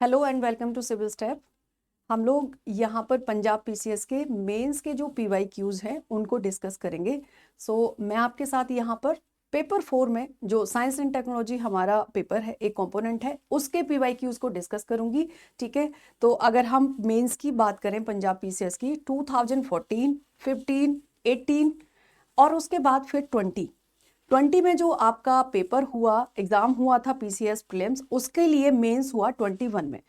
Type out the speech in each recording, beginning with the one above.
Hello and welcome to civil step. हम लोग यहाँ पर पंजाब पीसीएस के मेंस के जो पीवाईक्यूज हैं उनको डिस्कस करेंगे। मैं आपके साथ यहाँ पर पेपर 4 में जो साइंस एंड टेक्नोलॉजी हमारा पेपर है, एक कंपोनेंट है, उसके पीवाईक्यूज को डिस्कस करूंगी। ठीक है, तो अगर हम मेंस की बात करें पंजाब पीसीएस की 2014, 15, 18 और उसके बाद फिर 20 में जो आपका पेपर हुआ, एग्जाम हुआ था पीसीएस प्रीलिम्स, उसके लिए मेंस हुआ 21 में।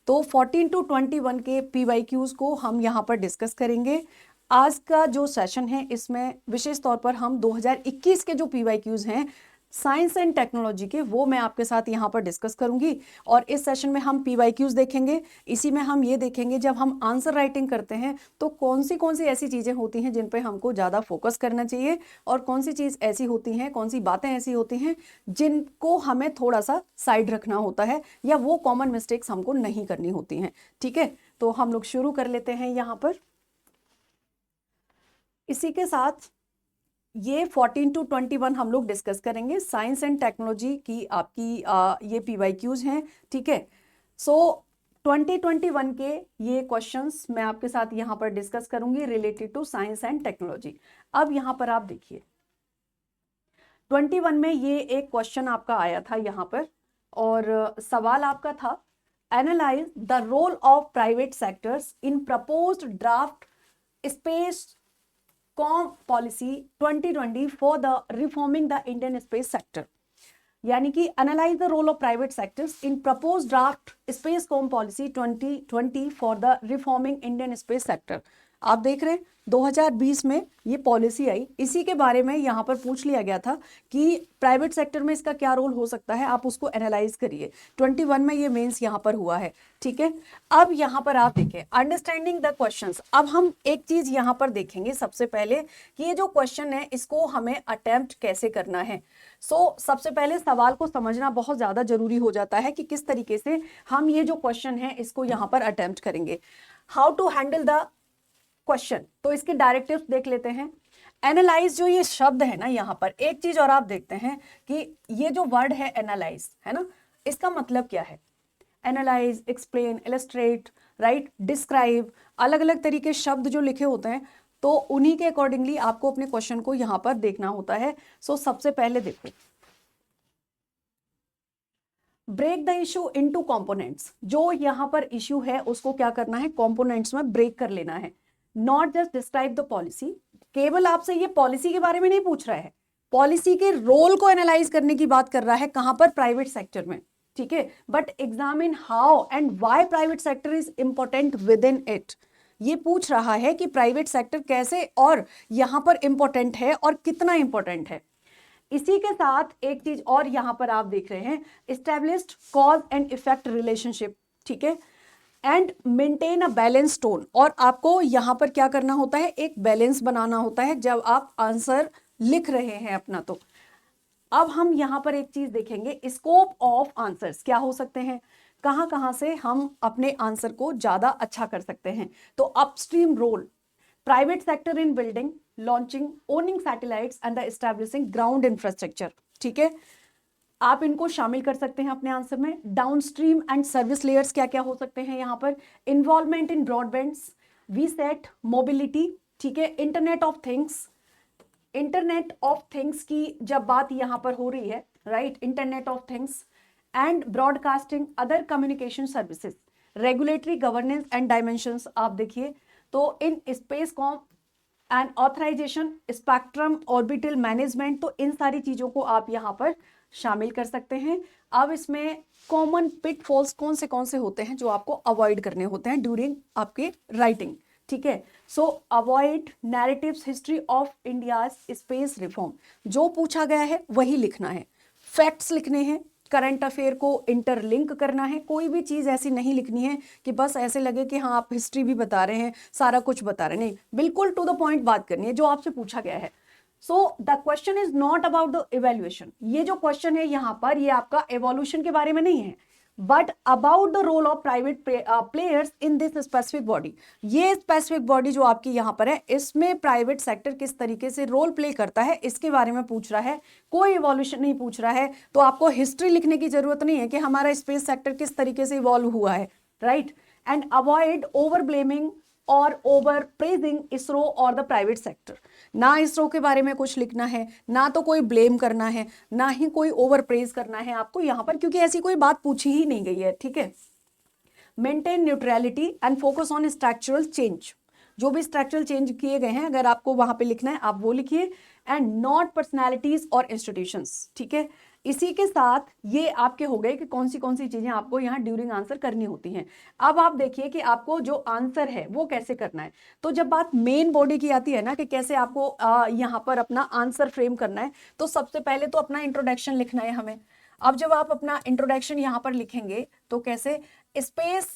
तो 14 टू 21 के पीवाईक्यूज को हम यहाँ पर डिस्कस करेंगे। आज का जो सेशन है इसमें विशेष तौर पर हम 2021 के जो पीवाईक्यूज हैं साइंस एंड टेक्नोलॉजी के, वो मैं आपके साथ यहाँ पर डिस्कस करूंगी। और इस सेशन में हम पीवाईक्यूज देखेंगे। इसी में हम ये देखेंगे जब हम आंसर राइटिंग करते हैं तो कौन सी ऐसी चीजें होती हैं जिन पे हमको ज्यादा फोकस करना चाहिए और कौन सी चीज ऐसी होती हैं, कौन सी बातें ऐसी होती हैं जिनको हमें थोड़ा सा साइड रखना होता है या वो कॉमन मिस्टेक्स हमको नहीं करनी होती हैं। ठीक है, तो हम लोग शुरू कर लेते हैं यहाँ पर। इसी के साथ ये 14 टू 21 हम लोग डिस्कस करेंगे। साइंस एंड टेक्नोलॉजी की आपकी ये पीवाईक्यूज हैं। ठीक है, 2021 के ये क्वेश्चंस मैं आपके साथ यहाँ पर डिस्कस करूंगी related to science and technology. अब यहाँ पर आप देखिए 21 में ये एक क्वेश्चन आपका आया था यहाँ पर और सवाल आपका था, analyse the role of private sectors in proposed draft space com policy 2020 for the reforming the Indian space sector. यानी कि analyse the role of private sectors in propose draft space com policy 2020 for the reforming Indian space sector. आप देख रहे हैं 2020 में ये policy आई, इसी के बारे में यहाँ पर पूछ लिया गया था कि प्राइवेट सेक्टर में इसका क्या रोल हो सकता है, आप उसको एनालाइज करिए। 21 में ये मेंस यहाँ पर हुआ है। ठीक है, अब यहाँ पर आप देखें अंडरस्टैंडिंग द क्वेश्चंस। अब हम एक चीज यहाँ पर देखेंगे सबसे पहले कि ये जो क्वेश्चन है इसको हमें अटेम्प्ट कैसे करना है। सबसे पहले सवाल को समझना बहुत ज्यादा जरूरी हो जाता है कि किस तरीके से हम ये जो क्वेश्चन है इसको यहाँ पर अटेम्प्ट करेंगे। How to handle the question, तो इसके डायरेक्टिव्स देख लेते हैं। एनालाइज जो ये शब्द है ना, यहाँ पर एक चीज और आप देखते हैं कि ये जो वर्ड है एनालाइज है ना, इसका मतलब क्या है। Analyse, explain, illustrate, right, describe, अलग अलग तरीके शब्द जो लिखे होते हैं तो उन्हीं के अकॉर्डिंगली आपको अपने क्वेश्चन को यहाँ पर देखना होता है। सबसे पहले देखो, break the issue into components. जो यहाँ पर इशू है उसको क्या करना है, कंपोनेंट्स में ब्रेक कर लेना है। Not just describe the policy, केवल आपसे ये पॉलिसी के बारे में नहीं पूछ रहा है, पॉलिसी के रोल को एनालाइज करने की बात कर रहा है। कहां पर, प्राइवेट सेक्टर में। ठीक है, but examine how and why private sector is important with in it. ये पूछ रहा है कि प्राइवेट सेक्टर कैसे और यहां पर इंपॉर्टेंट है और कितना इंपॉर्टेंट है। इसी के साथ एक चीज और यहां पर आप देख रहे हैं, established cause and effect relationship. ठीक है, and maintain a balance tone. और आपको यहां पर क्या करना होता है, एक बैलेंस बनाना होता है जब आप आंसर लिख रहे हैं अपना। तो अब हम यहां पर एक चीज देखेंगे, स्कोप ऑफ आंसर्स क्या हो सकते हैं, कहां कहां से हम अपने आंसर को ज्यादा अच्छा कर सकते हैं। तो upstream role, private sector in building, launching, owning satellites and the establishing ground infrastructure. ठीक है, आप इनको शामिल कर सकते हैं अपने आंसर में। डाउनस्ट्रीम एंड सर्विस लेयर्स क्या क्या हो सकते हैं यहाँ पर, involvement in broadbands, VSAT, mobility. ठीक है, internet of things. Internet of things की जब बात यहाँ पर हो रही है, right, internet of things and broadcasting, other communication services, regulatory governance and dimensions. आप देखिए तो in spacecom and authorisation, spectrum, orbital management, तो इन सारी चीजों को आप यहाँ पर शामिल कर सकते हैं। अब इसमें कॉमन पिटफॉल्स कौन से होते हैं जो आपको अवॉइड करने होते हैं ड्यूरिंग आपके राइटिंग। ठीक है, avoid narratives, history of India space reform, जो पूछा गया है वही लिखना है। फैक्ट्स लिखने हैं, करंट अफेयर को इंटरलिंक करना है। कोई भी चीज ऐसी नहीं लिखनी है कि बस ऐसे लगे कि हाँ आप हिस्ट्री भी बता रहे हैं, सारा कुछ बता रहे हैं, नहीं, बिल्कुल टू द पॉइंट बात करनी है जो आपसे पूछा गया है। The question is not about the evaluation. ये जो क्वेश्चन है यहाँ पर, ये आपका एवोल्यूशन के बारे में नहीं है, but about the role of private players in this specific body, ये स्पेसिफिक बॉडी जो आपकी यहाँ पर है, इसमें प्राइवेट सेक्टर किस तरीके से रोल प्ले करता है, इसके बारे में पूछ रहा है, कोई इवोल्यूशन नहीं पूछ रहा है। तो आपको हिस्ट्री लिखने की जरूरत नहीं है कि हमारा स्पेस सेक्टर किस तरीके से इवॉल्व हुआ है, right. And avoid over blaming और ओवर प्रेजिंग इसरो और द प्राइवेट सेक्टर। ना इसरो के बारे में कुछ लिखना है, ना तो कोई ब्लेम करना है, ना ही कोई ओवर प्रेज करना है आपको यहाँ पर, क्योंकि ऐसी कोई बात पूछी ही नहीं गई है, ठीक है। Maintain neutrality and focus on structural change, जो भी स्ट्रक्चरल चेंज किए गए हैं अगर आपको वहां पे लिखना है आप वो लिखिए। एंड नॉट पर्सनैलिटीज और इंस्टीट्यूशंस, ठीक है। इसी के साथ ये आपके हो गए कि कौन सी चीजें आपको यहाँ ड्यूरिंग आंसर करनी होती हैं। अब आप देखिए कि आपको जो आंसर है वो कैसे करना है। तो जब बात मेन बॉडी की आती है ना कि कैसे आपको यहाँ पर अपना आंसर फ्रेम करना है, तो सबसे पहले तो अपना इंट्रोडक्शन लिखना है हमें। अब जब आप अपना इंट्रोडक्शन यहाँ पर लिखेंगे तो कैसे, space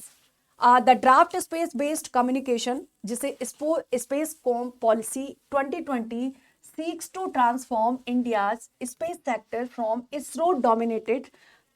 the draft space based communication, जिसे space com policy 2020 seeks to transform India's space sector from ISRO-dominated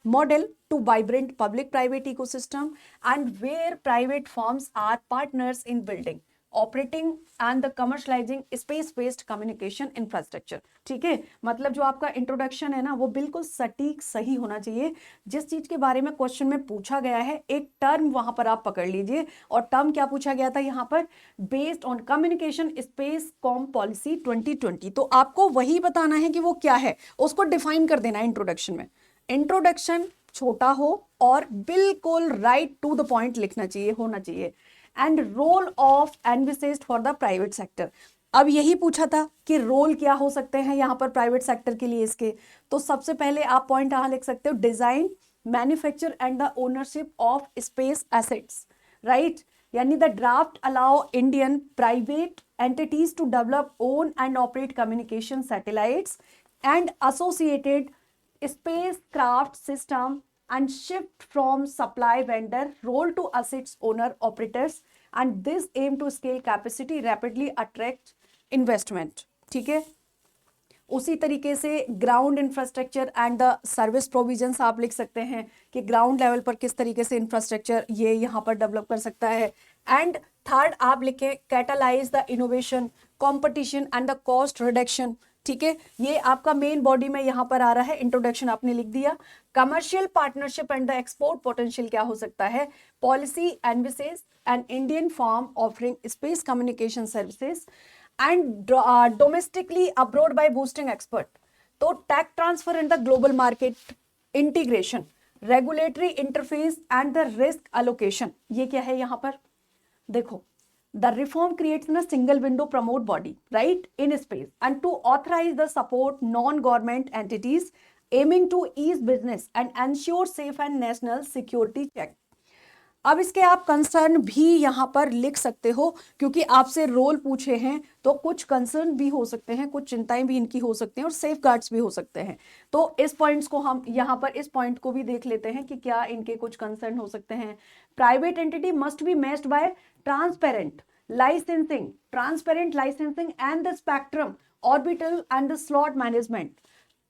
model to vibrant public-private ecosystem, and where private firms are partners in building, operating and the commercializing space-based communication infrastructure। ठीक है, मतलब जो आपका introduction है ना वो बिल्कुल सटीक सही होना चाहिए। जिस चीज के बारे में क्वेश्चन में पूछा गया है एक टर्म वहां पर आप पकड़ लीजिए, और टर्म क्या पूछा गया था यहाँ पर, based on communication space com policy 2020। तो आपको वही बताना है कि वो क्या है, उसको डिफाइन कर देना है इंट्रोडक्शन में। इंट्रोडक्शन छोटा हो और बिल्कुल राइट टू द पॉइंट लिखना चाहिए, होना चाहिए। And role of envisaged for the private sector, अब यही पूछा था कि रोल क्या हो सकते हैं यहाँ पर प्राइवेट सेक्टर के लिए इसके। तो सबसे पहले आप पॉइंट यहाँ लिख सकते हो, design, manufacture and the ownership of space assets, right. यानी the draft allow Indian private entities to develop, own and operate communication satellites and associated spacecraft system and shift from supply vendor role to assets owner operators, and this aim to scale capacity rapidly attract investment। ठीक है, उसी तरीके से ground infrastructure and the service provisions आप लिख सकते हैं कि ग्राउंड लेवल पर किस तरीके से इंफ्रास्ट्रक्चर ये यहाँ पर डेवलप कर सकता है। एंड थर्ड आप लिखें, catalyse the innovation, competition and the cost reduction. ठीक है, ये आपका मेन बॉडी में यहाँ पर आ रहा है, इंट्रोडक्शन आपने लिख दिया। Commercial partnership and the export potential क्या हो सकता है, policy envisages and Indian firm offering space communication services and domestically abroad by boosting expert. तो tech transfer in the global market integration, regulatory interface and the risk allocation. ये क्या है यहाँ पर देखो, the reform creates a single window promote body, right, in space, and to authorize the support non-government entities aiming to ease business and ensure safe and national security check। अब इसके आप concern भी यहाँ पर लिख सकते हो, क्योंकि आपसे रोल पूछे हैं तो कुछ कंसर्न भी हो सकते हैं, कुछ चिंताएं भी इनकी हो सकती हैं और सेफ गार्ड्स भी हो सकते हैं। तो इस पॉइंट्स को हम यहाँ पर इस पॉइंट को भी देख लेते हैं कि क्या इनके कुछ कंसर्न हो सकते हैं। Private entity must be matched by transparent licensing and the spectrum, orbital and the slot management,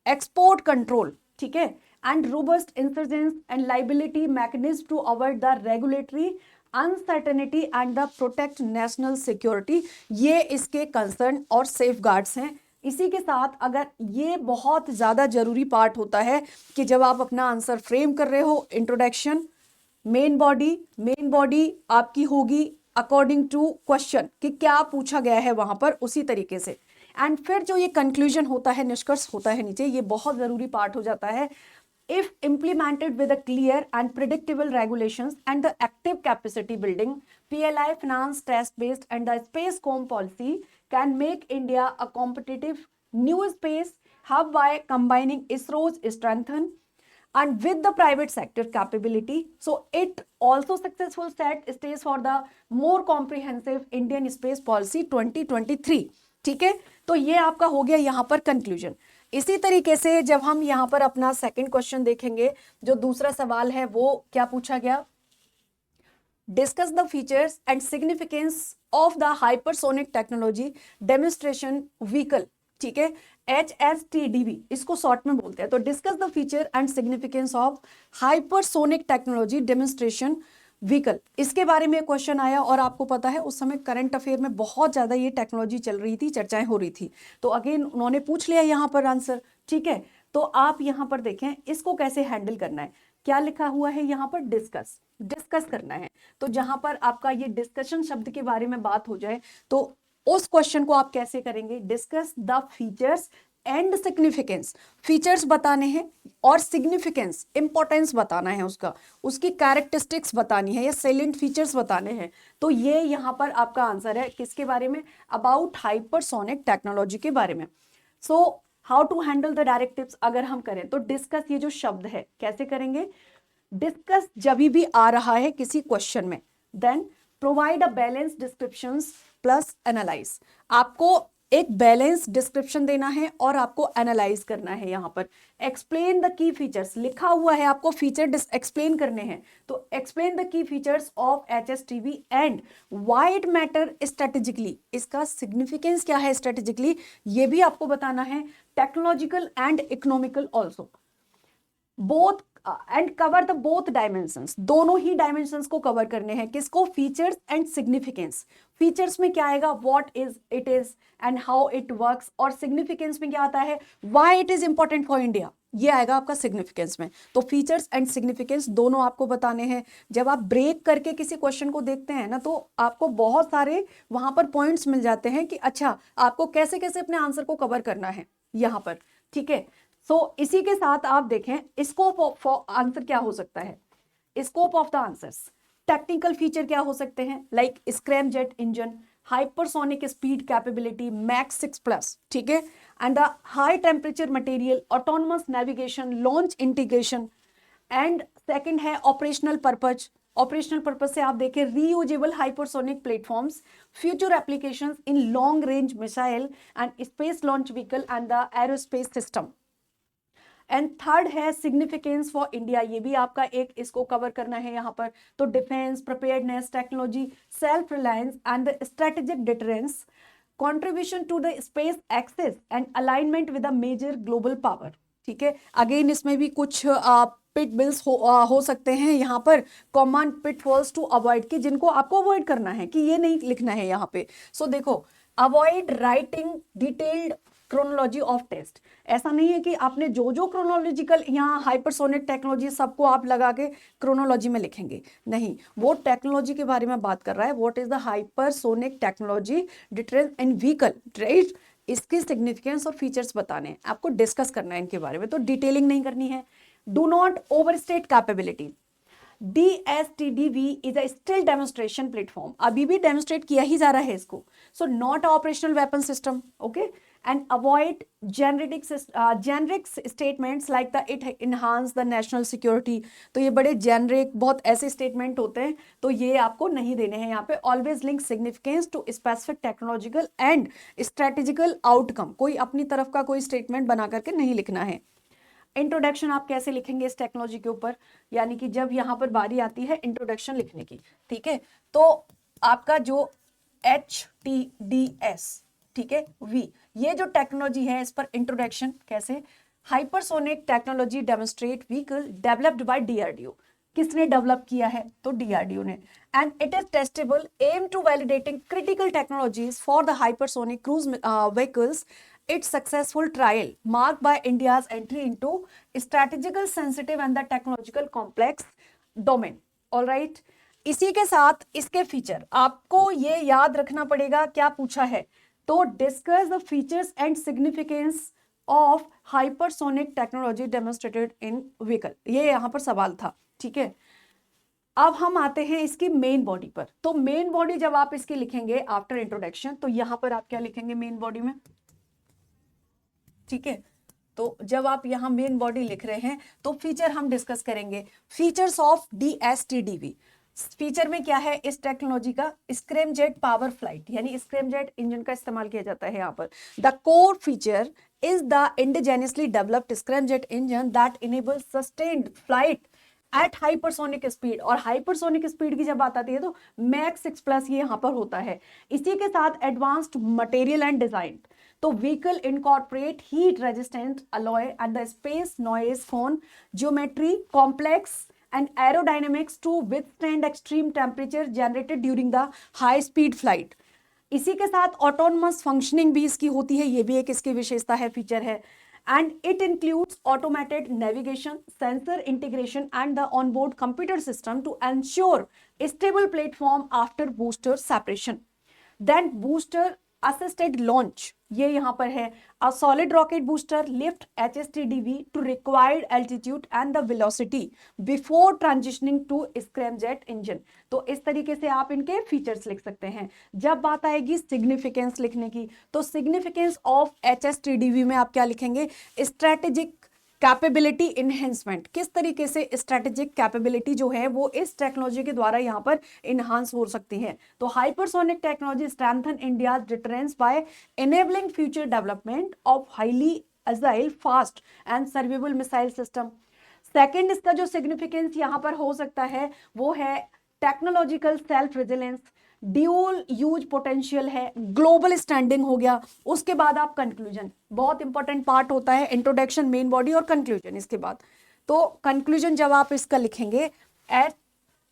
export control, ठीक है, and robust insurgence and liability mechanism to avoid the regulatory uncertainty and the protect national security। ये इसके concern और safeguards हैं। इसी के साथ अगर ये बहुत ज्यादा जरूरी पार्ट होता है कि जब आप अपना आंसर फ्रेम कर रहे हो, इंट्रोडक्शन, मेन बॉडी आपकी होगी अकॉर्डिंग टू क्वेश्चन कि क्या पूछा गया है वहां पर, उसी तरीके से। एंड फिर जो ये कंक्लूजन होता है, निष्कर्ष होता है नीचे, ये बहुत जरूरी पार्ट हो जाता है। If implemented with a clear and predictable regulations and the active capacity building, PLI finance trust based and the space com policy can make India a competitive new space hub by combining ISRO's strengthen and with the private sector capability, so it also successful set stage for the more comprehensive Indian space policy 2023। ठीक है, तो ये आपका हो गया यहाँ पर conclusion. इसी तरीके से जब हम यहाँ पर अपना सेकंड क्वेश्चन देखेंगे, जो दूसरा सवाल है वो क्या पूछा गया, discuss the features and significance of the hypersonic technology demonstration vehicle. ठीक है, HSTDV इसको शॉर्ट में बोलते हैं। तो discuss the feature and significance of hypersonic technology demonstration vehicle, इसके बारे में क्वेश्चन आया और आपको पता है उस समय करंट अफेयर में बहुत ज्यादा ये टेक्नोलॉजी चल रही थी, चर्चाएं हो रही थी। तो अगेन उन्होंने पूछ लिया यहाँ पर आंसर, ठीक है। तो आप यहाँ पर देखें इसको कैसे हैंडल करना है, क्या लिखा हुआ है यहाँ पर, डिस्कस, डिस्कस करना है। तो जहां पर आपका ये डिस्कशन शब्द के बारे में बात हो जाए तो उस क्वेश्चन को आप कैसे करेंगे, discuss the features and significance, features बताने हैं और सिग्निफिकेंस इंपॉर्टेंस बताना है उसका, उसकी कैरेक्टरिस्टिक्स बतानी है या सैलेंट फीचर्स बताने हैं। तो ये यहाँ पर आपका आंसर है किसके बारे में, अबाउट हाइपरसोनिक टेक्नोलॉजी के बारे में। So how to handle the directives अगर हम करें तो डिस्कस, ये जो शब्द है कैसे करेंगे, डिस्कस जब भी आ रहा है किसी क्वेश्चन में, then provide a balance descriptions plus analyse, आपको एक बैलेंस डिस्क्रिप्शन देना है और आपको एनालाइज करना है। यहाँ पर एक्सप्लेन द की फीचर्स लिखा हुआ है, आपको फीचर एक्सप्लेन करने हैं। तो explain the key features of HSTV and why it matter strategically, इसका सिग्निफिकेंस क्या है स्ट्रेटेजिकली, ये भी आपको बताना है। Technological and economical also, both and cover the both dimensions, दोनों ही डायमेंशंस को कवर करने हैं। किसको, फीचर्स एंड सिग्निफिकेंस। फीचर्स में क्या आएगा, what is it is and how it works, और सिग्निफिकेंस में क्या आता है, why it is important for India, ये आएगा आपका सिग्निफिकेंस में। तो फीचर्स एंड सिग्निफिकेंस दोनों आपको बताने हैं। जब आप ब्रेक करके किसी क्वेश्चन को देखते हैं ना तो आपको बहुत सारे वहां पर पॉइंट्स मिल जाते हैं कि अच्छा आपको कैसे कैसे अपने आंसर को कवर करना है यहाँ पर, ठीक है। सो इसी के साथ आप देखें स्कोप ऑफ आंसर क्या हो सकता है, scope of the answers, technical feature क्या हो सकते हैं, like scramjet engine, hypersonic speed capability max 6+, ठीक है, and the high temperature material, autonomous navigation, launch integration, and second है ऑपरेशनल पर्पज। ऑपरेशनल पर्पज से आप देखें reusable hypersonic platforms, future applications in long range missile and space launch vehicle and the aerospace system. And third है significance for India, ये भी आपका एक इसको कवर करना है यहाँ पर। तो defence, preparedness, technology, self reliance and the strategic deterrence, contribution to the space access and alignment with a major global power, ठीक है। अगेन इसमें भी कुछ पिट बिल्स हो सकते हैं यहाँ पर, कॉमन पिटफॉल्स टू अवॉइड, कि जिनको आपको अवॉइड करना है, कि ये नहीं लिखना है यहाँ पे। सो देखो, avoid writing detailed chronology of test, ऐसा नहीं है कि आपने जो जो क्रोनोलॉजिकल यहाँ हाइपरसोनिक टेक्नोलॉजी सबको आप लगा के क्रोनोलॉजी में लिखेंगे, नहीं, वो टेक्नोलॉजी के बारे में बात कर रहा है। What is the hypersonic technology deterrence in vehicle, right, इसकी सिग्निफिकेंस और फीचर्स बताने हैं, आपको डिस्कस करना है इनके बारे में, तो डिटेलिंग नहीं करनी है। Do not overstate capability, DSTDV is a still demonstration platform, अभी भी डेमोन्स्ट्रेट किया ही जा रहा है इसको। So not operational weapon system, okay, and avoid generic statements like the it enhance the national security, तो ये बड़े जेनरिक बहुत ऐसे स्टेटमेंट होते हैं, तो ये आपको नहीं देने हैं यहाँ पे। Always link significance to specific technological and strategical outcome, कोई अपनी तरफ का कोई स्टेटमेंट बना करके नहीं लिखना है। इंट्रोडक्शन आप कैसे लिखेंगे इस टेक्नोलॉजी के ऊपर, यानी कि जब यहाँ पर बारी आती है इंट्रोडक्शन लिखने की, ठीक है, तो आपका जो HTDS, ठीक है, V, ये जो टेक्नोलॉजी है इस पर इंट्रोडक्शन कैसे, hypersonic technology demonstrate vehicle developed by DRDO, किसने डेवलप किया है, तो DRDO ने, and it is testable aim to validating critical technologies for the hypersonic cruise vehicles, its successful trial marked by India's entry into strategical sensitive and the technological complex domain, all right। इसी के साथ इसके feature आपको ये याद रखना पड़ेगा, क्या पूछा है, तो discuss the features and significance of hypersonic technology demonstrated in vehicle, ये यहाँ पर सवाल था, ठीक है। अब हम आते हैं इसकी मेन बॉडी पर। तो मेन बॉडी जब आप इसकी लिखेंगे आफ्टर इंट्रोडक्शन, तो यहाँ पर आप क्या लिखेंगे मेन बॉडी में, ठीक है। तो जब आप यहाँ मेन बॉडी लिख रहे हैं तो फीचर हम डिस्कस करेंगे, फीचर्स ऑफ DSTDV। फीचर में क्या है इस टेक्नोलॉजी का, स्क्रैमजेट पावर फ्लाइट, यानी स्क्रैमजेट इंजन का इस्तेमाल किया जाता है यहाँ पर। The core feature is the indigenously developed scramjet engine that enables sustained flight at hypersonic speed, और हाइपरसोनिक स्पीड की जब बात आती है तो मैक्स 6+ ये यहाँ पर होता है। इसी के साथ एडवांस्ड मटेरियल एंड डिजाइन, तो vehicle incorporate heat resistant alloy and the space noise phone geometry complex and aerodynamics to withstand extreme temperature generated during the high speed flight। इसी के साथ ऑटोनमस फंक्शनिंग भी इसकी होती है, ये भी एक इसकी विशेषता है, फीचर है। And it includes automated navigation sensor integration and the onboard computer system to ensure stable platform after booster separation. Then booster assisted launch, ये यहां पर है। A solid rocket booster lift HSTDV to required altitude and the velocity before transitioning to scramjet engine. तो इस तरीके से आप इनके फीचर्स लिख सकते हैं। जब बात आएगी सिग्निफिकेंस लिखने की, तो सिग्निफिकेंस ऑफ HSTDV में आप क्या लिखेंगे? स्ट्रेटेजिक कैपेबिलिटी इनहेंसमेंट, किस तरीके से स्ट्रेटेजिक कैपेबिलिटी जो है वो इस टेक्नोलॉजी के द्वारा यहाँ पर इनहांस हो सकती है। तो hypersonic technology strengthen India deterrence by enabling future development of highly agile fast and survivable missile system. Second इसका जो सिग्निफिकेंस यहाँ पर हो सकता है वो है technological self resilience, dual use potential है, ग्लोबल स्टैंडिंग हो गया। उसके बाद आप कंक्लूजन, बहुत इंपॉर्टेंट पार्ट होता है इंट्रोडक्शन, मेन बॉडी और कंक्लूजन इसके बाद। तो कंक्लूजन जब आप इसका लिखेंगे,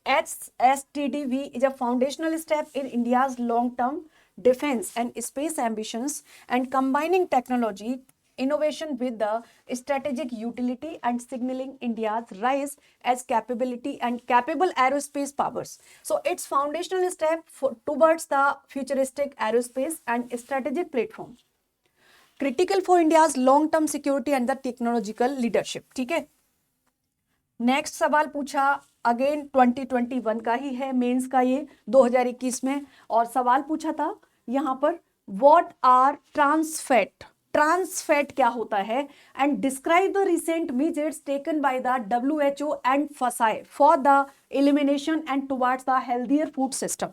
HSTDV is a foundational step in India's long-term defense and space ambitions and combining technology innovation with the strategic utility and signaling India's rise as capability and capable aerospace powers. So it's foundational step towards the futuristic aerospace and strategic platform. Critical for India's long-term security and the technological leadership. ठीक है। Next सवाल पूछा again 2021 का ही है, mains का ये 2021 में, और सवाल पूछा था यहाँ पर व्हाट आर ट्रांसफैट, ट्रांसफैट क्या होता है, and describe the recent measures taken by the WHO and FSSAI for the elimination and towards the healthier food system.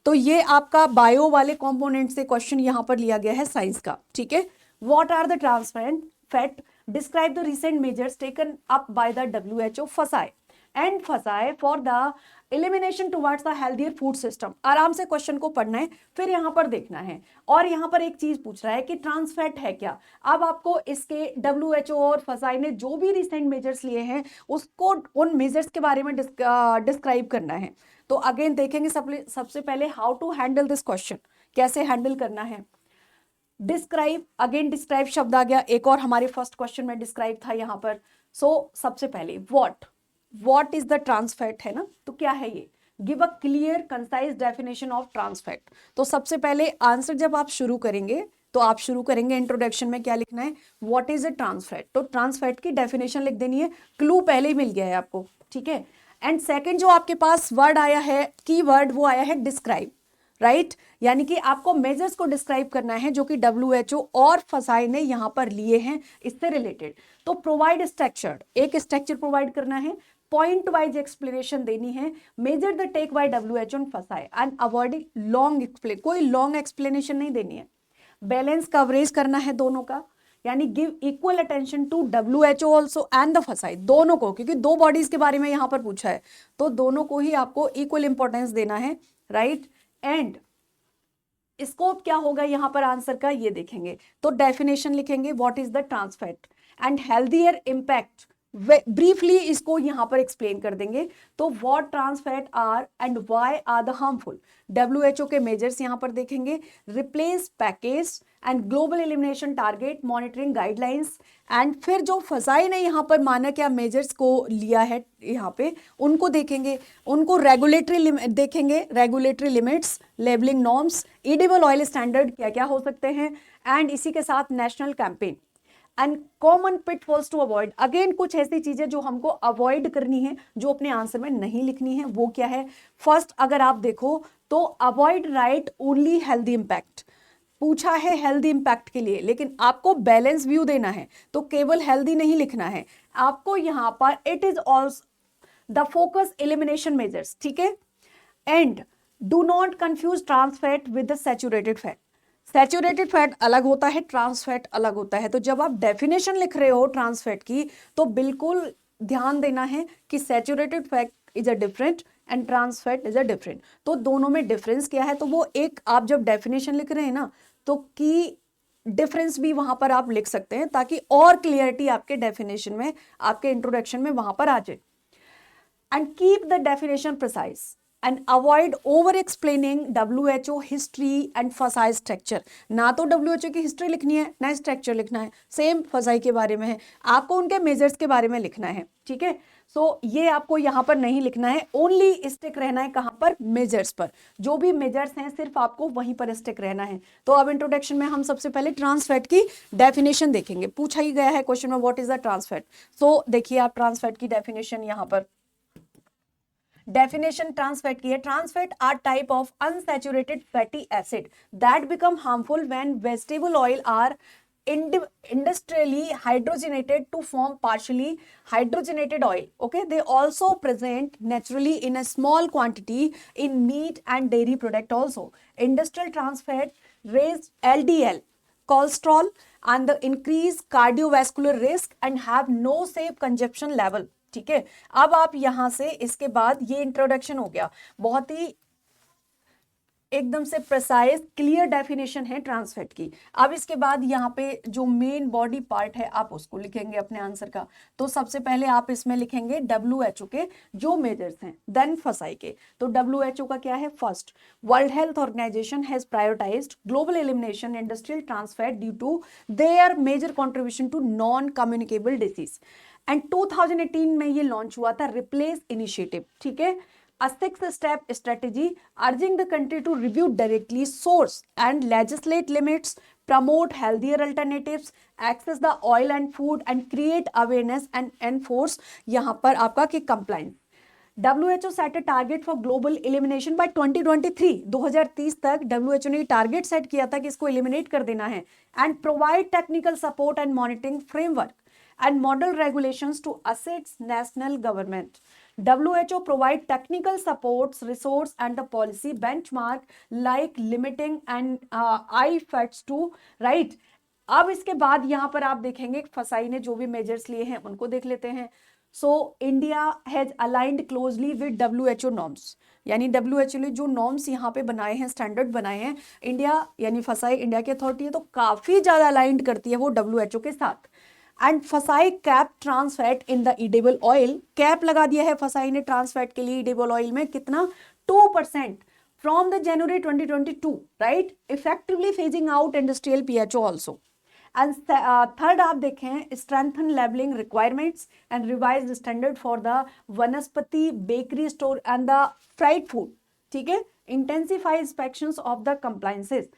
तो ये आपका बायो वाले कंपोनेंट से क्वेश्चन यहाँ पर लिया गया है साइंस का, ठीक है। What are the trans fat, describe the recent measures taken up by the WHO FASAI for the elimination towards the healthier food system। आराम से क्वेश्चन को पढ़ना है, फिर यहाँ पर देखना है। और यहाँ पर एक चीज पूछ रहा है कि ट्रांसफैट है क्या। अब आपको इसके WHO और FASAI ने जो भी रिसेंट मेजर्स लिए हैं उसको, उन मेजर्स के बारे में डिस्क्राइब करना है। तो अगेन देखेंगे सबसे पहले how to handle this question, कैसे हैंडल करना है। डिस्क्राइब, अगेन डिस्क्राइब शब्द आ गया, एक और हमारे फर्स्ट क्वेश्चन में डिस्क्राइब था यहाँ पर। सो सबसे पहले व्हाट इज द ट्रांसफैट है ना, तो क्या है ये, give a clear concise definition of trans fat. तो सबसे पहले आंसर जब आप शुरू करेंगे तो आप शुरू करेंगे इंट्रोडक्शन में क्या लिखना है, व्हाट इज अ ट्रांसफैट। तो ट्रांसफैट की डेफिनेशन लिख देनी है, क्लू पहले ही मिल गया है आपको, ठीक है। एंड सेकेंड जो आपके पास वर्ड आया है, की वर्ड, वो आया है डिस्क्राइब, राइट यानी कि आपको मेजर्स को डिस्क्राइब करना है जो कि WHO और फसाई ने यहां पर लिए हैं इससे रिलेटेड। तो प्रोवाइड स्ट्रक्चर, एक स्ट्रक्चर प्रोवाइड करना है, पॉइंट वाइज एक्सप्लेनेशन देनी है, measure the take by WHO and FSSAI and avoiding long explain, कोई लॉन्ग एक्सप्लेनेशन नहीं देनी है। बैलेंस कवरेज करना है दोनों का, यानी give equal attention to WHO also and the FSSAI, दोनों को, क्योंकि दो बॉडीज के बारे में यहां पर पूछा है तो दोनों को ही आपको इक्वल इंपॉर्टेंस देना है, राइट। एंड स्कोप क्या होगा यहां पर आंसर का, ये देखेंगे। तो डेफिनेशन लिखेंगे what is the trans fat and healthier impact, briefly इसको यहां पर एक्सप्लेन कर देंगे। तो what trans fat are and why are the harmful, WHO के मेजर्स यहां पर देखेंगे, replace package and global elimination target monitoring guidelines. And फिर जो फसाई ने यहाँ पर मानक या मेजर्स को लिया है यहाँ पे, उनको देखेंगे, उनको रेगुलेटरी देखेंगे, regulatory limits, labelling norms, edible oil standard क्या क्या हो सकते हैं, एंड इसी के साथ national campaign and common pitfalls to avoid. Again कुछ ऐसी चीजें जो हमको अवॉइड करनी है, जो अपने आंसर में नहीं लिखनी है, वो क्या है। फर्स्ट अगर आप देखो तो avoid right only healthy impact, पूछा है हेल्दी इंपैक्ट के लिए, लेकिन आपको बैलेंस व्यू देना है तो केवल हेल्दी नहीं लिखना है आपको यहां पर, it is also the focus elimination measures, ठीक है। And do not confuse trans fat with the saturated fat, saturated fat अलग होता है, ट्रांसफैट अलग होता है। तो जब आप डेफिनेशन लिख रहे हो ट्रांसफैट की तो बिल्कुल ध्यान देना है कि saturated fat is a different and trans fat is a different. तो दोनों में डिफरेंस क्या है, तो वो एक आप जब डेफिनेशन लिख रहे हैं ना तो की डिफरेंस भी वहां पर आप लिख सकते हैं ताकि और क्लियरिटी आपके डेफिनेशन में, आपके इंट्रोडक्शन में वहां पर आ जाए। And keep the definition precise and avoid over explaining WHO history and फसाई स्ट्रक्चर। ना तो WHO की हिस्ट्री लिखनी है ना स्ट्रक्चर लिखना है, सेम फसाई के बारे में है, आपको उनके मेजर्स के बारे में लिखना है, ठीक है। सो ये आपको यहाँ पर नहीं लिखना है, ओनली स्टिक रहना है कहाँ पर, मेजर्स पर। जो भी मेजर्स हैं सिर्फ आपको वहीं पर स्टिक रहना है। तो अब इंट्रोडक्शन में हम सबसे पहले ट्रांस फैट की डेफिनेशन देखेंगे। पूछा ही गया है क्वेश्चन में what is the trans fat. So देखिए आप ट्रांस फैट की डेफिनेशन यहाँ पर, डेफिनेशन ट्रांस फैट की है। Trans fat are type of unsaturated fatty acid that become harmful when vegetable oil are industrially hydrogenated to form partially hydrogenated oil. Okay, they also present naturally in a small quantity in meat and dairy product also. Industrial trans fat raise LDL cholesterol and the increase cardiovascular risk and have no safe consumption level. ठीक है, अब आप यहां से इसके बाद ये introduction हो गया, बहुत ही एकदम से प्रिसाइज क्लियर डेफिनेशन है ट्रांस फैट की। अब इसके बाद यहाँ पे जो मेन बॉडी पार्ट है आप उसको लिखेंगे अपने आंसर का। तो सबसे पहले आप इसमें लिखेंगे WHO के जो मेजर्स हैं, देन फसाई के। तो WHO का क्या है, first, world health organisation has prioritised global elimination industrial trans fat due to their major contribution to non communicable disease. And 2018 में ये लॉन्च हुआ था रिप्लेस इनिशिएटिव, ठीक है, a 6-step strategy urging the country to review directly source and legislate limits, promote healthier alternatives, access the oil and food and create awareness and enforce यहाँ पर आपका कि compliance. WHO set a target for global elimination by 2023. 2030 तक WHO ने target set किया था कि इसको एलिमिनेट कर देना है। And provide technical support and monitoring framework and model regulations to assist national government. WHO provide technical supports, resource and the policy benchmark like limiting and IFATs to right. अब इसके बाद यहाँ पर आप देखेंगे फसाई ने जो भी मेजर्स लिए हैं उनको देख लेते हैं। So India has aligned closely with WHO norms, यानी WHO ने जो नॉर्म्स यहाँ पे बनाए हैं, स्टैंडर्ड बनाए हैं, इंडिया यानी फसाई इंडिया की अथॉरिटी है तो काफी ज्यादा अलाइंड करती है वो WHO के साथ। And FSSAI cap trans fat in the edible oil, cap लगा दिया है फसाई ने ट्रांस फैट के लिए ईडेबल ऑयल में, कितना, 2% from the January 2022, right, effectively phasing out industrial PHO also. And third आप देखें, strengthen labelling requirements and revise standard for the vanaspati bakery store and the fried food, ठीक है, intensify inspections of the compliances.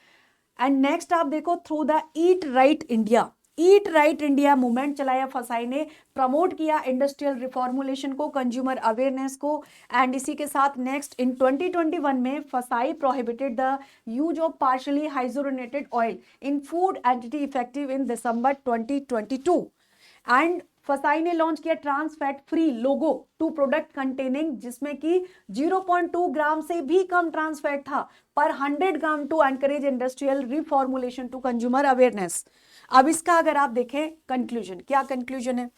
And next आप देखो, through the eat right India, eat right India movement चलाया FSSAI ने, promote किया industrial रिफॉर्मुलेशन को, consumer awareness को। And इसी के साथ नेक्स्ट इन 2021 में FSSAI prohibited the use of partially hydrogenated oil in food entity effective in December 2022। And FSSAI ने लॉन्च किया trans fat free logo to product containing, जिसमें कि 0.2 ग्राम से भी कम ट्रांस फैट था पर 100 gram to encourage industrial reformulation to consumer awareness. अब इसका अगर आप देखें कंक्लूजन, क्या कंक्लूजन है,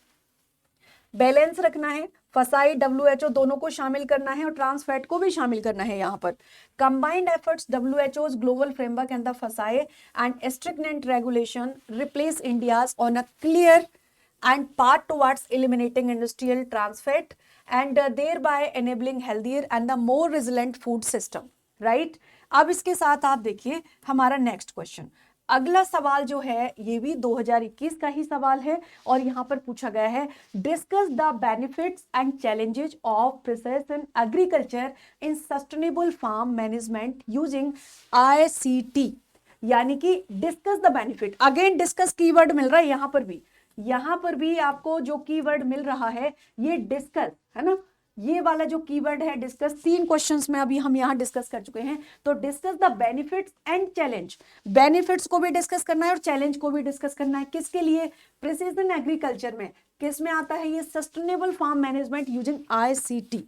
बैलेंस रखना है, फसाई WHO दोनों को शामिल करना है और ट्रांस फैट को भी शामिल करना है। यहाँ पर combined efforts WHO's global framework and the FSSAI and stringent regulation replace India's on a clear and path towards eliminating industrial trans fat and thereby enabling healthier and the more resilient food system, right? अब इसके साथ आप देखिए हमारा next question, अगला सवाल जो है ये भी 2021 का ही सवाल है और यहाँ पर पूछा गया है, discuss the benefits and challenges of precision agriculture in sustainable farm management using ICT, यानी कि discuss the benefit. Again discuss keyword मिल रहा है यहाँ पर भी आपको जो कीवर्ड मिल रहा है ये डिस्कस है ना, ये वाला जो कीवर्ड है डिस्कस, 3 क्वेश्चंस में अभी हम यहाँ डिस्कस कर चुके हैं। तो discuss the benefits and challenge, benefits को भी डिस्कस करना है और चैलेंज को भी डिस्कस करना है, किसके लिए, प्रिसिजन एग्रीकल्चर में, किस में आता है ये, sustainable farm management using ICT।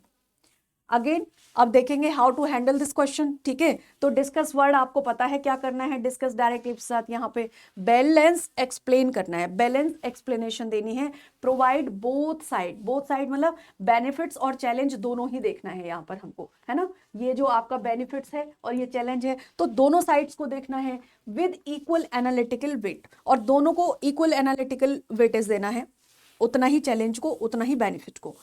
Again अब देखेंगे how to handle this question, ठीक है। तो डिस्कस वर्ड आपको पता है क्या करना है, डिस्कस डायरेक्टिव के साथ यहाँ पे बैलेंस एक्सप्लेन करना है, बैलेंस एक्सप्लेनेशन देनी है, provide both side, both side मतलब बेनिफिट्स और चैलेंज दोनों ही देखना है यहाँ पर हमको, है ना। ये जो आपका बेनिफिट्स है और ये चैलेंज है, तो दोनों साइड्स को देखना है विद इक्वल एनालिटिकल वेट, और दोनों को इक्वल एनालिटिकल वेटेज देना है, उतना ही चैलेंज को उतना ही बेनिफिट को।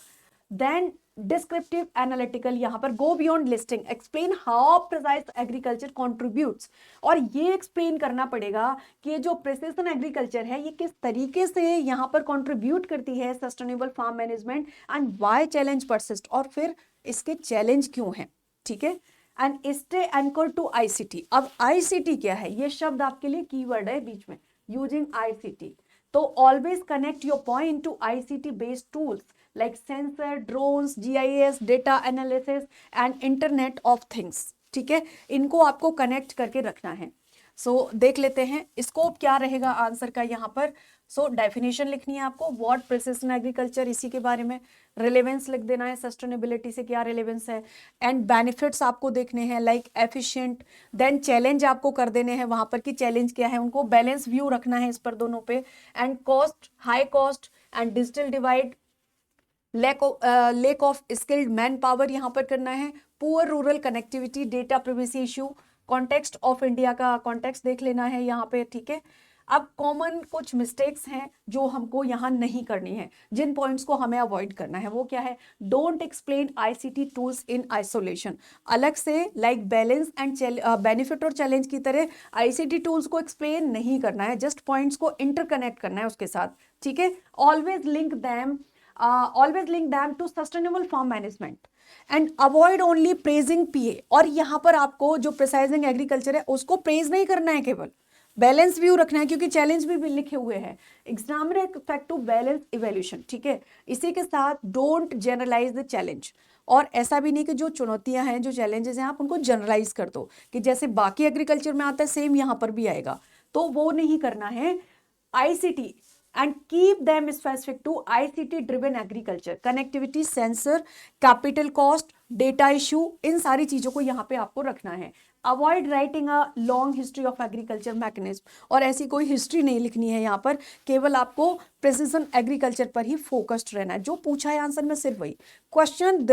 देन डिस्क्रिप्टिव एनालिटिकल, यहां पर go beyond listing, explain how precise agriculture contributes, और ये एक्सप्लेन करना पड़ेगा कि जो प्रिसिजन एग्रीकल्चर है ये किस तरीके से यहां पर कंट्रीब्यूट करती है sustainable farm management, and why challenge persist, और फिर इसके चैलेंज क्यों हैं, ठीक है। And stay anchor to ICT. अब आईसीटी क्या है, ये शब्द आपके लिए कीवर्ड है बीच में, यूजिंग आईसीटी। तो always connect your point two ICT based tools like sensor, drones, GIS, data analysis and internet of things, ठीक है। इनको आपको कनेक्ट करके रखना है। देख लेते हैं स्कोप क्या रहेगा आंसर का यहाँ पर। डेफिनेशन लिखनी है आपको, व्हाट प्रिसिजन एग्रीकल्चर, इसी के बारे में। रिलेवेंस लिख देना है, सस्टेनेबिलिटी से क्या रिलेवेंस है, एंड बेनिफिट्स आपको देखने हैं लाइक एफिशिएंट। देन चैलेंज आपको कर देने हैं वहां पर कि चैलेंज क्या है, उनको बैलेंस व्यू रखना है इस पर दोनों पे। And cost, high cost and digital divide, lake of skilled man power यहां पर करना है, poor rural connectivity, data privacy issue, context of India का कॉन्टेक्स्ट देख लेना है यहाँ पे, ठीक है। अब कॉमन कुछ मिस्टेक्स हैं जो हमको यहाँ नहीं करनी है, जिन पॉइंट्स को हमें अवॉइड करना है वो क्या है, don't explain ICT tools in isolation, अलग से लाइक बैलेंस एंड बेनिफिट और चैलेंज की तरह आईसीटी टूल्स को एक्सप्लेन नहीं करना है, जस्ट पॉइंट्स को इंटरकनेक्ट करना है उसके साथ, ठीक है। Always link them to sustainable farm management and avoid only praising PA, और यहाँ पर आपको जो प्रिसाइजिंग एग्रीकल्चर है उसको प्रेज नहीं करना है, केवल बैलेंस व्यू रखना है, क्योंकि चैलेंज भी लिखे हुए हैं, examiner expect to balance evaluation, ठीक है। इसी के साथ डोंट जनरलाइज द चैलेंज, और ऐसा भी नहीं कि जो चुनौतियां हैं, जो चैलेंजेस हैं, आप उनको जनरलाइज कर दो कि जैसे बाकी एग्रीकल्चर में आता है सेम यहाँ पर भी आएगा, तो वो नहीं करना है। ICT and keep them specific to ICT driven agriculture, connectivity, sensor, capital cost, data issue, इन सारी चीजों को यहाँ पे आपको रखना है। Avoid writing a long history of agriculture mechanism, और ऐसी कोई हिस्ट्री नहीं लिखनी है यहाँ पर, केवल आपको प्रिसिजन एग्रीकल्चर पर ही फोकस्ड रहना है। जो पूछा है आंसर में सिर्फ वही क्वेश्चन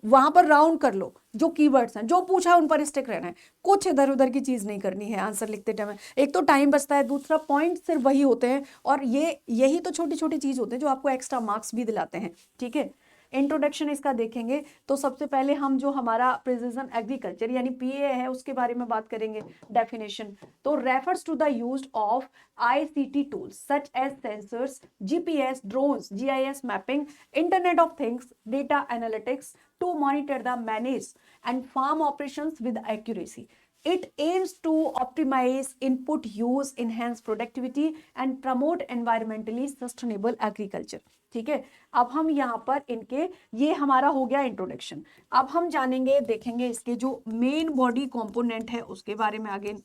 वहां पर राउंड कर लो, जो कीवर्ड्स हैं जो पूछा है उन पर स्टिक रहना है, कुछ इधर उधर की चीज नहीं करनी है आंसर लिखते टाइम। एक तो टाइम बचता है, दूसरा पॉइंट सिर्फ वही होते हैं, और यही तो छोटी छोटी चीज होते हैं जो आपको एक्स्ट्रा मार्क्स भी दिलाते हैं, ठीक है। इंट्रोडक्शन इसका देखेंगे तो सबसे पहले हम जो हमारा प्रिसिजन एग्रीकल्चर यानी पीए है उसके बारे में बात करेंगे। डेफिनेशन तो refers to the use of ICT tools such as sensors, GPS, drones, GIS mapping, internet of things, data analytics to monitor the manage and farm operations with accuracy. It aims to optimize input use, enhance productivity and promote environmentally sustainable agriculture. ठीक है, अब हम यहाँ पर इनके, ये हमारा हो गया इंट्रोडक्शन। अब हम जानेंगे, देखेंगे इसके जो मेन बॉडी कंपोनेंट है उसके बारे में आगे।